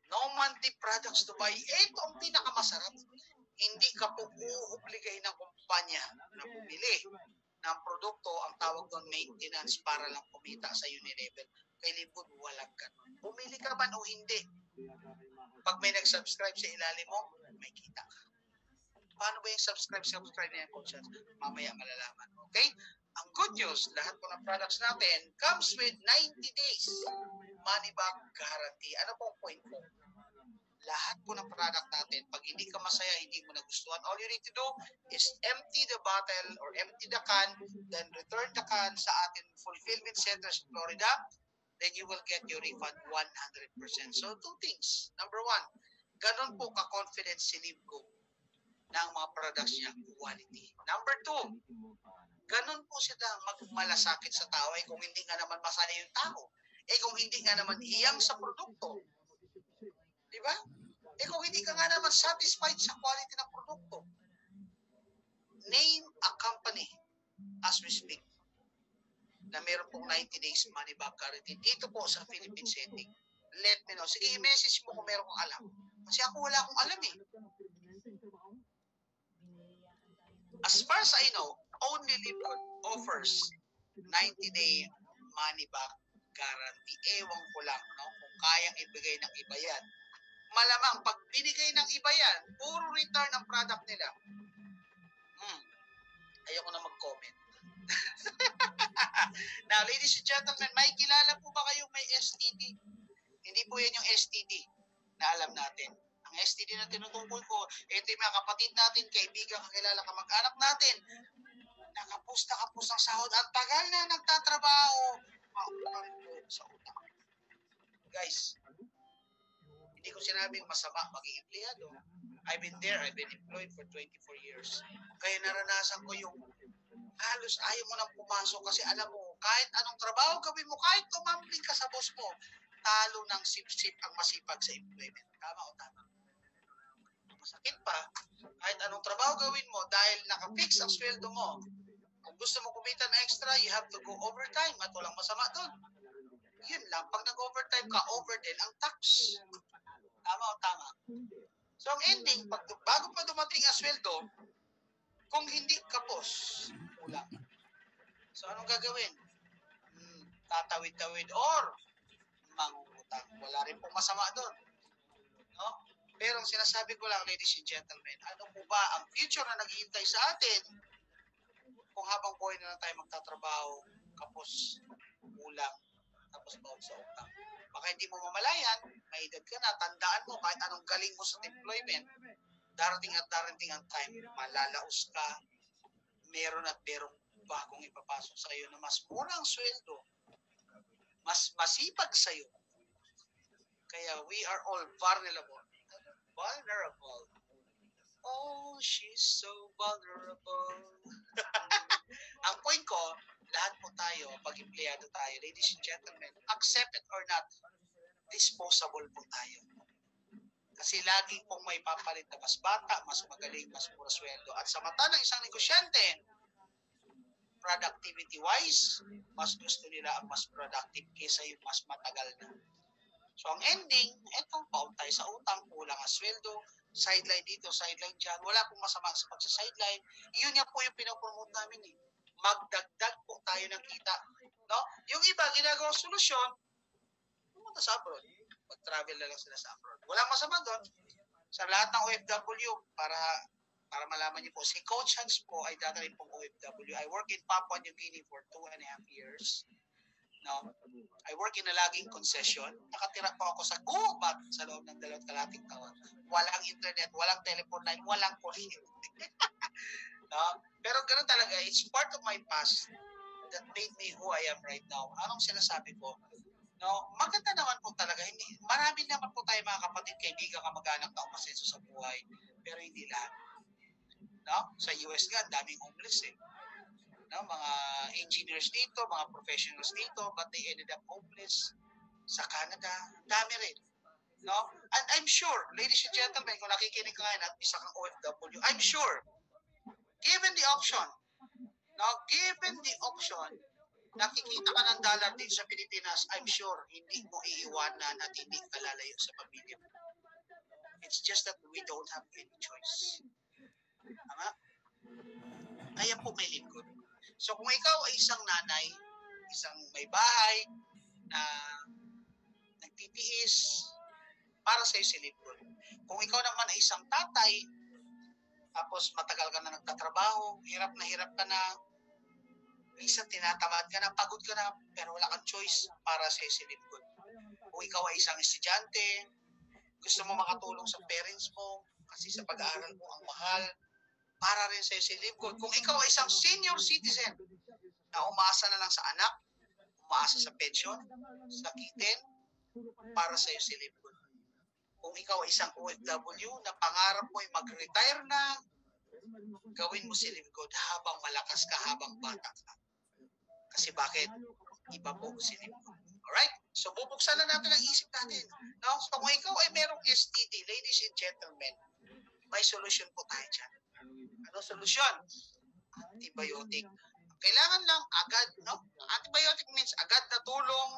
No monthly products to buy. Ito ang pinakamasarap. Hindi ka po uobligay ng kumpanya na bumili ng produkto, ang tawag doon maintenance para lang kumita sa uni-level. Kay Livgood, walang ganun. Bumili ka man o hindi. Pag may nag-subscribe sa ilalim mo, may kita ka. Paano ba yung subscribe na yan, Coach? Mamaya malalaman. Okay? Ang good news, lahat po ng products natin comes with 90 days money back guarantee. Ano pong point po? Lahat po ng product natin, pag hindi ka masaya, hindi mo nagustuhan, all you need to do is empty the bottle or empty the can, then return the can sa ating fulfillment centers in Florida, then you will get your refund 100%. So, 2 things. Number 1, ganun po ka-confident si Livgood ng mga products niya, quality. Number 2, ganun po sila magmalasakit sa tao. Kung hindi nga naman masaya yung tao, kung hindi nga naman hiyang sa produkto, di Di ba? Eh kung hindi ka nga naman satisfied sa quality ng produkto, name a company as we speak na meron pong 90 days money back guarantee dito po sa Philippine setting. Let me know. Sige, i-message mo kung meron kang alam. Kasi ako wala akong alam eh. As far as I know, only Livgood offers 90-day money back guarantee. Ewan ko lang, no? Kung kayang ibigay ng iba yan. Malamang, pag binigay ng iba yan, puro return ang product nila. Ayoko na mag-comment. Now, ladies and gentlemen, may kilala po ba kayong may STD? Hindi po yan yung STD na alam natin. Ang STD na tinutungkol ko, ito yung mga kapatid natin, kaibigan, kakilala, kamag-anak natin. Nakapus ang sahod. Ang tagal na nagtatrabaho. Mautang po sa utang. Guys, hindi ko sinabing masama maging empleyado. I've been there. I've been employed for 24 years. Kaya naranasan ko yung halos ayaw mo nang pumasok kasi alam mo, kahit anong trabaho gawin mo, kahit tumambling ka sa boss mo, talo ng sip-sip ang masipag sa employment. Tama o tama? Masakit pa, kahit anong trabaho gawin mo, dahil naka-fix ang sweldo mo, kung gusto mo kumita na extra, you have to go overtime at walang masama doon. Yun lang, pag nag-overtime ka, over din ang tax. Tama o tama? So ang ending, bago pa dumating ang sweldo, kung hindi kapos, kulang. So anong gagawin? Tatawid-tawid or mangungutang. Wala rin pong masama doon. No? Pero ang sinasabi ko lang, ladies and gentlemen, ano po ba ang future na naghihintay sa atin kung habang buhay na lang tayo magtatrabaho, kapos, kulang, tapos bawal sa utang. Baka hindi mo mamalayan, may edad ka na, tandaan mo, kahit anong galing mo sa deployment, darating at darating ang time, malalaos ka, meron at merong bagong ipapasok sa iyo na mas murang sweldo, mas masipag sa iyo. Kaya we are all vulnerable. Vulnerable. Oh, she's so vulnerable. Ang point ko, lahat po tayo, pag empleyado tayo, ladies and gentlemen, accept it or not, disposable po tayo. Kasi lagi pong may papalit na mas bata, mas magaling, mas mura sweldo. At sa mata ng isang negosyante, productivity-wise, mas gusto nila ang mas productive kaysa yung mas matagal na. So ang ending, eto, paun tayo sa utang, kulang ang sweldo, sideline dito, sideline dyan, wala pong masama sa pagsa-sideline. Yun nga po yung pinapromote namin eh. Magdagdag po tayo ng kita. No? Yung iba, ginagawang solusyon, pumunta sa abroad. Mag-travel na lang sila sa abroad. Walang masama doon. Sa lahat ng OFW, para malaman niyo po, si Coach Hans po ay dadaling pong OFW. I work in Papua New Guinea for 2.5 years. No? I work in a laging concession. Nakatira po ako sa gubat sa loob ng 2 kalahating taon. Walang internet, walang telephone line, walang kuryente. No? Pero ganoon talaga, it's part of my past that made me who I am right now. Anong sinasabi ko? No, maganda naman po talaga. Hindi, marami naman po tayo mga kapatid, kaibigan, kamag-anak na umasenso sa buhay. Pero hindi lahat. No? Sa US nga, daming homeless eh. No? Mga engineers dito, mga professionals dito, but they ended up homeless. Sa Canada, dami rin. No? And I'm sure, ladies and gentlemen, kung nakikinig ka ngayon at isa kang OFW, I'm sure, given the option, nakikita ka ng dollar dito sa Pilipinas, I'm sure, hindi mo iiwanan at hindi ka lalayo sa pamilya mo. It's just that we don't have any choice. Tama? Kaya po may lingkod. So kung ikaw ay isang nanay, isang may bahay, na nagtitiis, para sa'yo si lingkod. Kung ikaw naman ay isang tatay, tapos matagal ka na nagtatrabaho, hirap ka na, minsan tinatamad ka na, pagod ka na, pero wala kang choice, para sa isilipod. Kung ikaw ay isang estudyante, gusto mo makatulong sa parents mo, kasi sa pag-aaral mo ang mahal, para rin sa isilipod. Kung ikaw ay isang senior citizen, na umaasa na lang sa anak, umaasa sa pension, sakitin, para sa isilipod. Kung ikaw ay isang OFW, na pangarap mo ay mag-retire na, gawin mo silipod habang malakas ka, habang bata ka. Kasi bakit? Iba po silipod. Alright? So, bubuksan na natin ang isip natin. No? So, kung ikaw ay merong STD, ladies and gentlemen, may solution po tayo dyan. Ano solusyon? Antibiotic. Kailangan lang agad, no? Antibiotic means agad na tulong,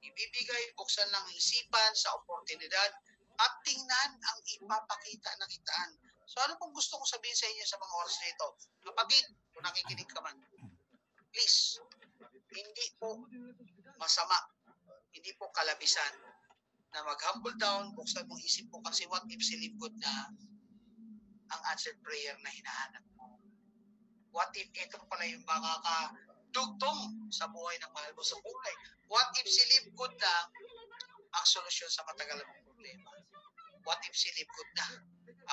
ibibigay, buksan lang ang isipan sa oportunidad, at tingnan ang ipapakita na kitaan. So, ano pong gusto ko sabihin sa inyo sa mga oras na ito? Kapatid, kung nakikinig ka man, please, hindi po masama, hindi po kalabisan na mag-humble down, buksan mong isip mo kasi what if silip good na ang answered prayer na hinahanap mo? What if ito pala yung makakadugtong sa buhay ng mahal mo sa buhay? What if silip good na ang solusyon sa matagal mong problema? What if silip good na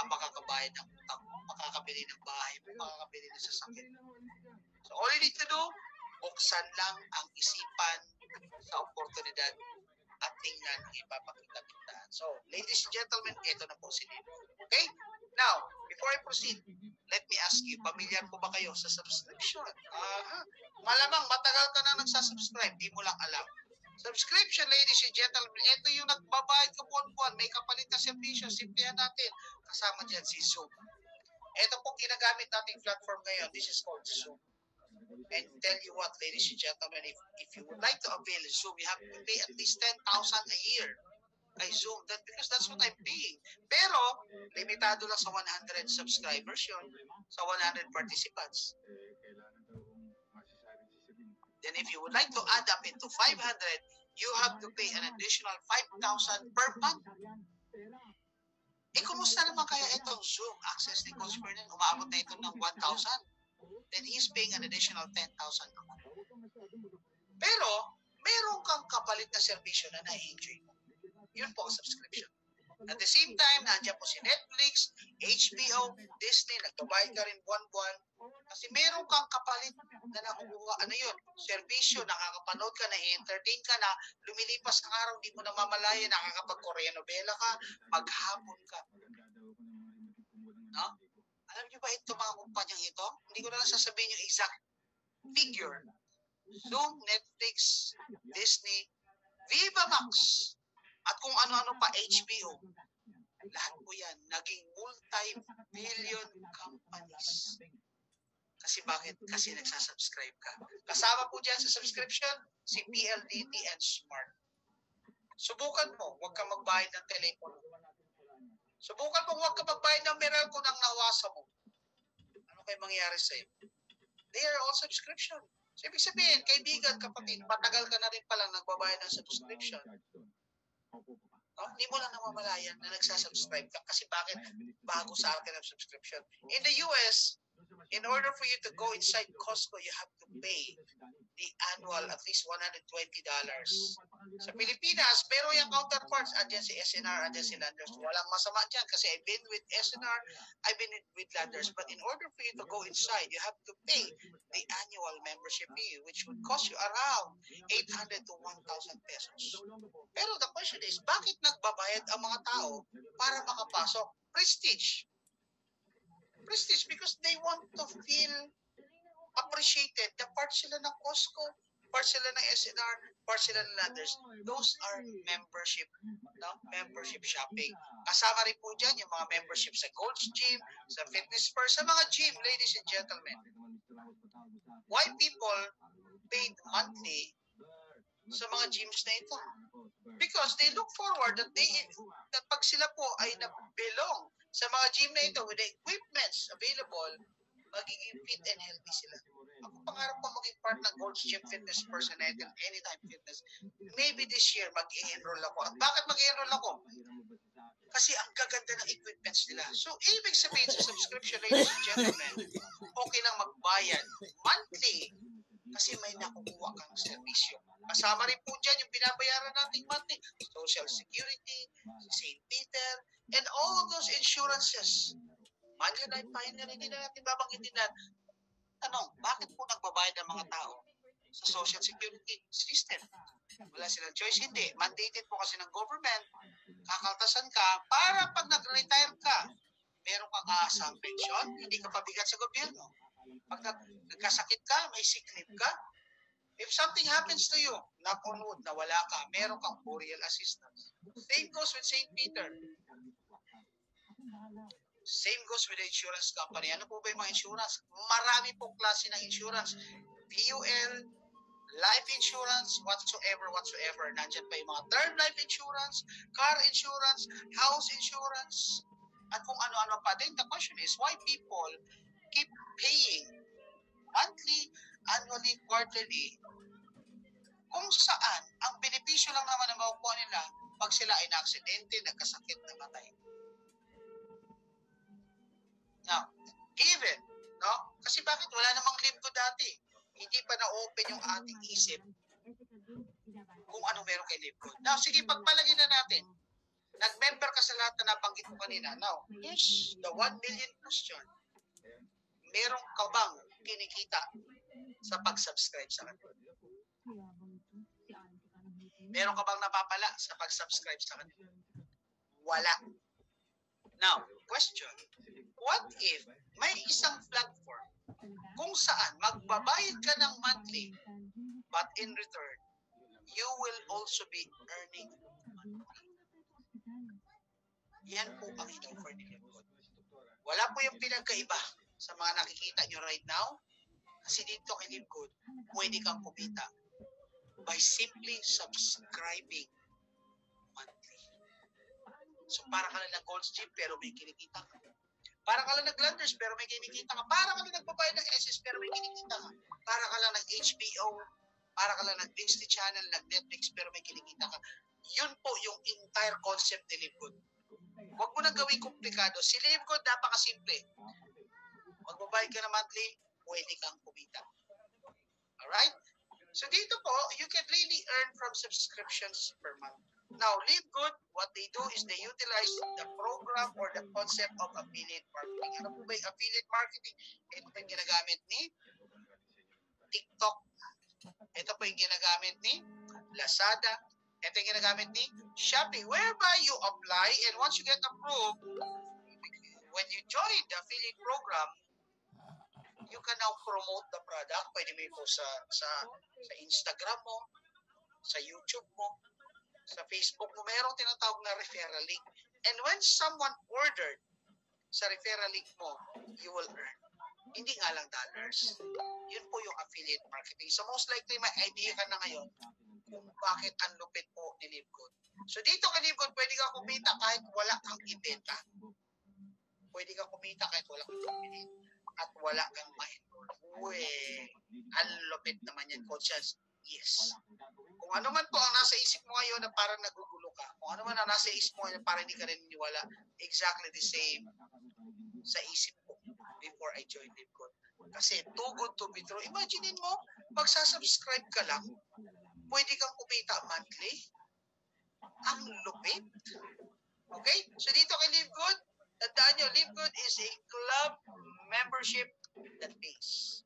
ang makakabayad ng utang mo, makakabili ng bahay mo, makakabili ng sasakyan mo? So all you need to do, buksan lang ang isipan sa oportunidad at tingnan ang ipapakita. So, ladies and gentlemen, ito na po si Nino. Okay? Now, before I proceed, let me ask you, familiar po ba kayo sa subscription? Malamang matagal ka na nagsasubscribe, di mo lang alam. Subscription, ladies and gentlemen, ito yung nagbabayad ka buwan-buwan, may kapalit na servisyo, simplihan natin. Kasama dyan si Zoom. Ito po ginagamit nating platform ngayon. This is called Zoom. And tell you what, ladies and gentlemen, if you would like to avail Zoom, you have to pay at least 10,000 a year kay Zoom. Because that's what I'm paying. Pero, limitado lang sa 100 subscribers yun, sa 100 participants. Then if you would like to add up into 500, you have to pay an additional 5,000 per month. Kumusta naman kaya itong Zoom access ni Coach Ferdinand? Umabot na ito ng 1,000. Then he's paying an additional 10,000 a month. Pero, meron kang kapalit na serbisyo na na-enjoy mo. Yun po ang subscription. At the same time, nandiyan po si Netflix, HBO, Disney, nagbabayad ka rin buwan-buwan. Kasi meron kang kapalit na nakukuha, serbisyo, nakakapanood ka, na-entertain ka na, lumilipas ang araw, di mo namamalaya, nakakapag-Korean novela ka, maghapon ka. No? Alam niyo ba ito mga kumpanyang ito? Hindi ko na lang sasabihin yung exact figure. Zoom, Netflix, Disney, Viva Max, at kung ano-ano pa, HBO. Lahat po yan, naging multi-billion companies. Kasi bakit? Kasi nagsasubscribe ka. Kasama po dyan sa subscription, si PLDT and Smart. Subukan mo, huwag kang magbayad ng telepono. Subukan mo, huwag ka magbayad ng Meralco ng nawasa mo. Ano kayo mangyayari sa'yo? They are all subscription. So, ibig sabihin, kaibigan, kapatid, matagal ka na rin palang nagbabayad ng subscription. Hindi mo lang namamalayan na nagsasubscribe ka. Kasi bakit? Bago sa akin ang subscription. In the US, in order for you to go inside Costco, you have to pay the annual at least $120. Sa Pilipinas, pero yung counterparts, andyan si SNR, andyan si Landers. Walang masama dyan kasi I've been with SNR, I've been with Landers. But in order for you to go inside, you have to pay the annual membership fee, which would cost you around 800 to 1,000 pesos. Pero the question is, bakit nagbabayad ang mga tao para makapasok? Prestige. Prestige because they want to feel appreciated. The part sila ng Costco, part sila ng SNR, part sila ng Landers. Those are membership, membership shopping. Kasama rin po dyan yung mga membership sa Gold's Gym, sa Fitness First, sa mga gym, ladies and gentlemen. Why people paid monthly sa mga gyms na ito? Because they look forward that pag sila po ay na-belong sa mga gym na ito with the equipments available, magiging fit and healthy sila. Ako pangarap ko maging part ng Gold's Gym Fitness First and Anytime Fitness. Maybe this year mag-i-enroll ako. At bakit mag-i-enroll ako? Kasi ang gaganda ng equipments nila. So, ibig sabihin sa subscription, ladies and gentlemen, okay lang magbayad monthly kasi may nakukuha kang servisyo. Kasama rin po dyan yung binabayaran nating monthly. Social Security, St. Peter, and all those insurances. Manulife Pioneer, hindi na natin babanggitin na. Bakit po nagbabayad ang mga tao sa Social Security system? Wala silang choice, hindi. Mandated po kasi ng government. Kakaltasan ka para pag nag-retire ka, meron kang kaasang pensyon, hindi ka pabigat sa gobyerno. Pag nagkasakit ka, may sick leave ka, If something happens to you, knock on wood, nawala ka, meron kang burial assistance. Same goes with St. Peter. Same goes with the insurance company. Ano po ba yung mga insurance? Marami pong klase ng insurance. PUL, life insurance, whatsoever. Nandyan pa yung mga term life insurance, car insurance, house insurance, at kung ano-ano pa. Then the question is, why people keep paying monthly, annually, quarterly, kung saan ang benepisyo lang naman na makukuha nila pag sila ay na-aksidente, nagkasakit, namatay. Now, given, no? Kasi bakit wala namang live ko dati? Hindi pa na-open yung ating isip kung ano meron kay live ko. Now, sige, pagpalagay na natin. Nag-member ka sa lahat na nabanggit ko kanina. Now, here's the 1 million question. Meron ka bang kinikita sa pag-subscribe sa kanila? Meron ka bang napapala sa pag-subscribe sa kanila? Wala. Now, question. What if may isang platform kung saan magbabayad ka ng monthly but in return, you will also be earning monthly? Yan po ang in-offer ni Livgood. Wala po yung pinagkaiba sa mga nakikita nyo right now. Kasi dito kay Livgood, pwede kang kumita by simply subscribing monthly. So para ka lang nag-Gold's Gym pero may kinikita ka. Para ka lang nag-Landers pero may kinikita ka. Para ka lang nagbabayad ng SS pero may kinikita ka. Para ka lang nag-HBO, para ka lang nag-Disney Channel, nag-Netflix pero may kinikita ka. Yun po yung entire concept ni Livgood. Huwag mo nang gawing komplikado. Si Livgood, napakasimple. Magbabayad ka na monthly, pwede kang kumita. Alright? So dito po, you can really earn from subscriptions per month. Now, Livgood, what they do is they utilize the program or the concept of affiliate marketing. Ano po ba yung affiliate marketing? Ito po yung ginagamit ni TikTok. Ito po yung ginagamit ni Lazada. Ito yung ginagamit ni Shopee, whereby you apply and once you get approved, when you join the affiliate program, you can now promote the product. Pwede mo po sa Instagram mo, sa YouTube mo, sa Facebook mo, mayroong tinatawag na referral link. And when someone ordered sa referral link mo, you will earn. Hindi nga lang dollars. Yun po yung affiliate marketing. So most likely, may idea ka na ngayon kung bakit ang lupit po ni Livgood. So dito kay Livgood, pwede ka kumita kahit wala kang ibenta. Pwede ka kumita kahit wala kang ibenta. At wala kang ma-enroll. Ang lupit naman yan, coaches. Yes. Kung ano man po ang nasa isip mo ngayon na parang nagugulo ka, kung ano man ang nasa isip mo na parang hindi ka rin niniwala, exactly the same sa isip ko before I joined Livgood. Kasi too good to be true. Imagine mo, magsasubscribe ka lang, pwede kang kumita monthly. Ang lupit. Okay? So dito kay Livgood, tandaan nyo, Livgood is a club membership that pays.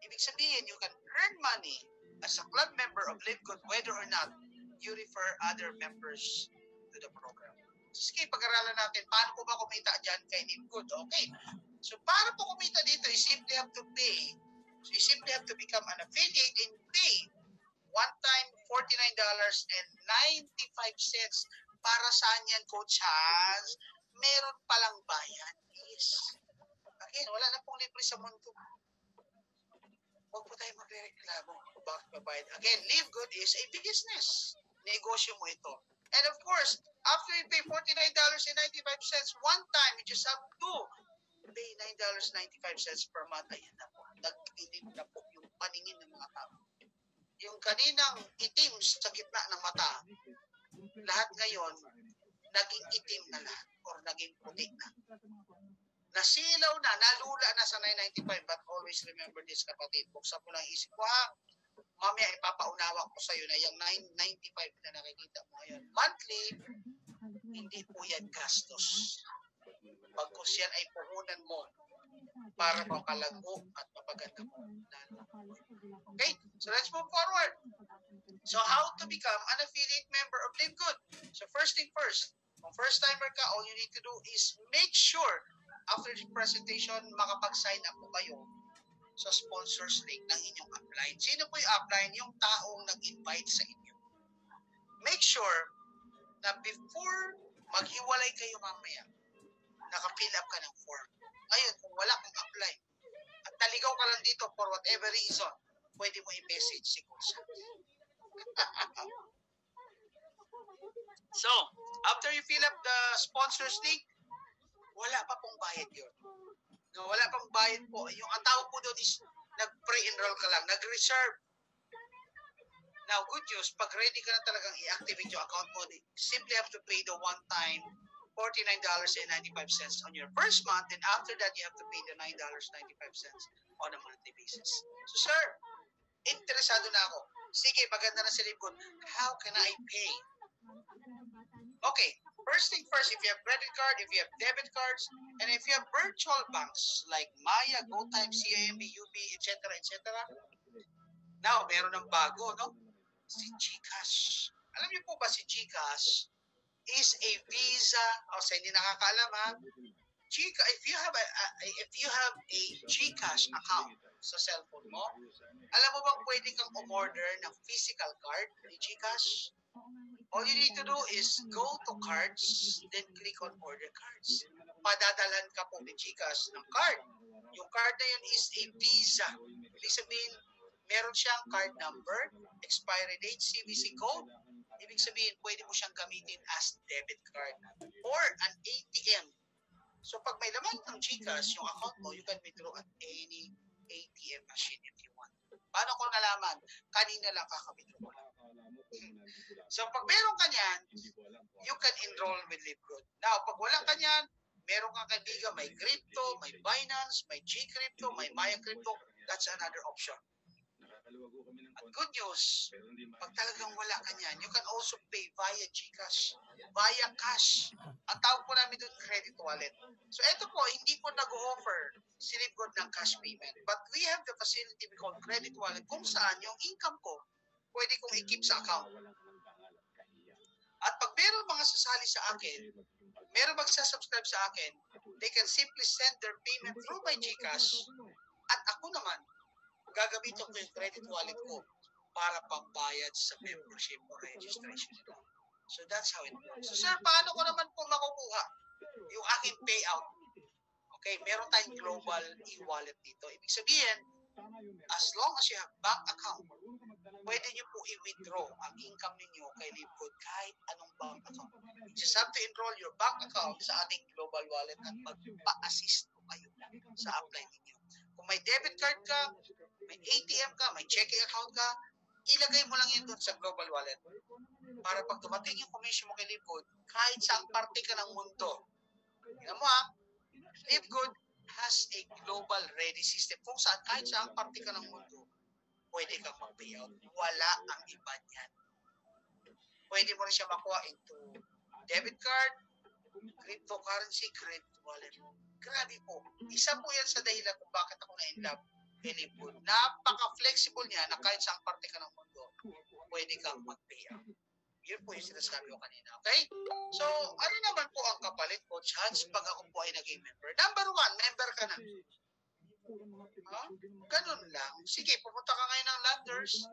Ibig sabihin, you can earn money as a club member of Livgood whether or not you refer other members to the program. Sige, pag-aralan natin, paano po ba kumita dyan kay Livgood? Okay. So, para po kumita dito, you simply have to pay. So, you simply have to become an affiliate and pay one-time $49.95. Para saan yan, Coach Hans? Meron palang bayan. Yes. Again, wala na pong libre sa mundo. Huwag po tayo magre-reklamo. Bakit mabayad? Again, Livgood is a business. Negosyo mo ito. And of course, after you pay $49.95 one time, you just have to pay $9.95 per month. Ayan na po. Nag-ilim na po yung paningin ng mga tao. Yung kaninang itim sa gitna ng mata, lahat ngayon, naging itim na lahat or naging puti na. Nasilaw na, nalula na sa 995, but always remember this, kapatid. Buksan mo lang isip mo, ha? Mamaya ipapaunawa ko sa iyo na yung 995 na nakikita mo ngayon. Monthly, hindi po yan gastos. Pagkus yan ay puhunan mo para mapalago at mapaganda mo. Okay, so let's move forward. So how to become an affiliate member of Livgood? So first thing first, kung first timer ka, all you need to do is make sure after the presentation, makapag-sign up po kayo sa sponsors link ng inyong upline. Sino po yung upline? Yung taong nag-invite sa inyo. Make sure na before maghiwalay kayo mamaya, naka-fill up ka ng form. Ngayon, kung wala kang upline, at naligaw ka lang dito for whatever reason, pwede mo i-message si Kursa. So, after you fill up the sponsors link, wala pa pong bayad yun. No, wala pang bayad po. Yung ang tawag po doon is nag-pre-enroll ka lang, nag-reserve. Now, good news, pag ready ka na talagang i-activate yung account mo, simply have to pay the one-time $49.95 on your first month, and after that, you have to pay the $9.95 on a monthly basis. So, sir, interesado na ako. Sige, maganda na si Libgon. How can I pay? Okay, first thing first, if you have credit card, if you have debit cards, and if you have virtual banks like Maya, GoType, CIMB, UB, etc., etc., now, meron ng bago, no? Si GCash. Alam niyo po ba si GCash is a Visa, o sa hindi nakakaalam ha, if you have a GCash account sa cellphone mo, alam mo bang pwede kang umorder ng physical card ni GCash? All you need to do is go to cards, then click on order cards. Padadalhan ka po ni GCash ng card. Yung card na yun is a Visa. Ibig sabihin, meron siyang card number, expiry date, CVC code. Ibig sabihin, pwede mo siyang gamitin as debit card or an ATM. So pag may laman ng GCash, yung account mo, you can withdraw at any ATM machine if you want. Paano ko nalaman? Kanina lang kakabidro ko lang. So pag meron ka niyan, you can enroll with Libgood. Now, pag wala ka niyan, meron kang kaibigan, may crypto, may Binance, may G-Crypto, may Maya Crypto, that's another option. At good news, pag talagang wala ka niyan, you can also pay via GCash, via cash. Ang tawag po namin doon, credit wallet. So ito po, hindi po nag-offer si Libgood ng cash payment. But we have the facility we call credit wallet kung saan yung income ko, pwede kong i-keep sa account. At pag meron mga sasali sa akin, meron magsasubscribe sa akin, they can simply send their payment through my GCash. At ako naman, gagamitin ko yung credit wallet ko para pambayad sa membership or registration nila. So that's how it works. So sir, paano ko naman po makukuha yung aking payout? Okay, meron tayong global e-wallet dito. Ibig sabihin, as long as you have bank account, pwede nyo po i-withdraw ang income ninyo kay Libgood kahit anong bank account. You just have to enroll your bank account sa ating global wallet at magpa-assist po kayo sa apply ninyo. Kung may debit card ka, may ATM ka, may checking account ka, ilagay mo lang yun doon sa global wallet. Para pag dumating yung commission mo kay Libgood, kahit saang parte ka ng mundo, tingnan mo ha, Libgood has a global ready system kung saan kahit saang parte ka ng mundo, pwede kang mag-payout. Wala ang iba niyan. Pwede mo rin siya makuha into debit card, cryptocurrency, credit wallet. Grabe po. Isa po yan sa dahilan kung bakit ako na-inlove kay Libgood. Napaka-flexible niya na kahit saang parte ka ng mundo, pwede kang mag-payout. Yun po yung sinasabi ko kanina. Okay? So, ano naman po ang kapalit ko, Chance, pag ako po ay naging member? Number one, member ka na. Huh? Ganun lang. Sige, pumunta ka ngayon ng Landers.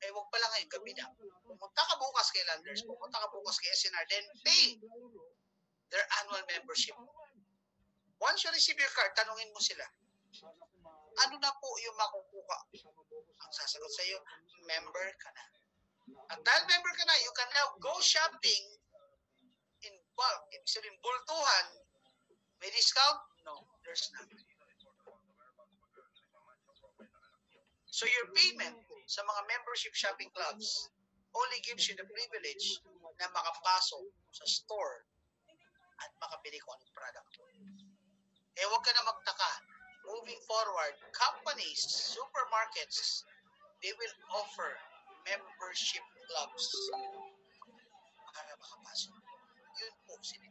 Wag pala ngayon, gabi na. Pumunta ka bukas kay Landers. Pumunta ka bukas kay SNR. Then pay their annual membership. Once you receive your card, tanungin mo sila. Ano na po yung makukuha? Ang sasagot sa iyo, member ka na. At dahil member ka na, you can now go shopping in bulk. Ibig sabihin, bultuhan. May discount? No, there's none. So your payment sa mga membership shopping clubs only gives you the privilege na makapasok sa store at makabili kung anong product. Huwag ka na magtaka. Moving forward, companies, supermarkets, they will offer membership clubs para makapasok. Yun po sila.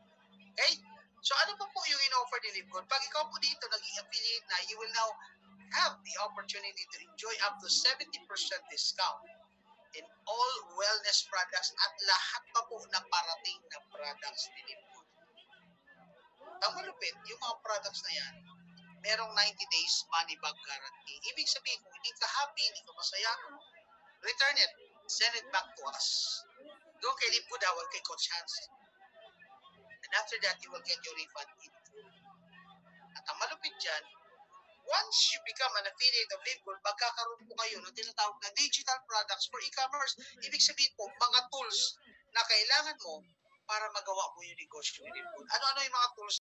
Okay? So ano pa po yung in-offer ni Libgood? Pag ikaw po dito naging affiliate na, you will now have the opportunity to enjoy up to 70% discount in all wellness products at lahat pa po na parating na products ni Libgood. Ang malupit, yung mga products na yan, merong 90 days money back guarantee. Ibig sabihin, kung hindi ka happy, hindi ka masaya, return it. Send it back to us. Doon kay Live Good, kay Coach Hans. And after that, you will get your refund in full. At ang malupit dyan, once you become an affiliate of Live Good, magkakaroon po kayo ng tinatawag na digital products for e-commerce. Ibig sabihin po, mga tools na kailangan mo para magawa mo yung negosyo ni Live Good. Ano-ano yung mga tools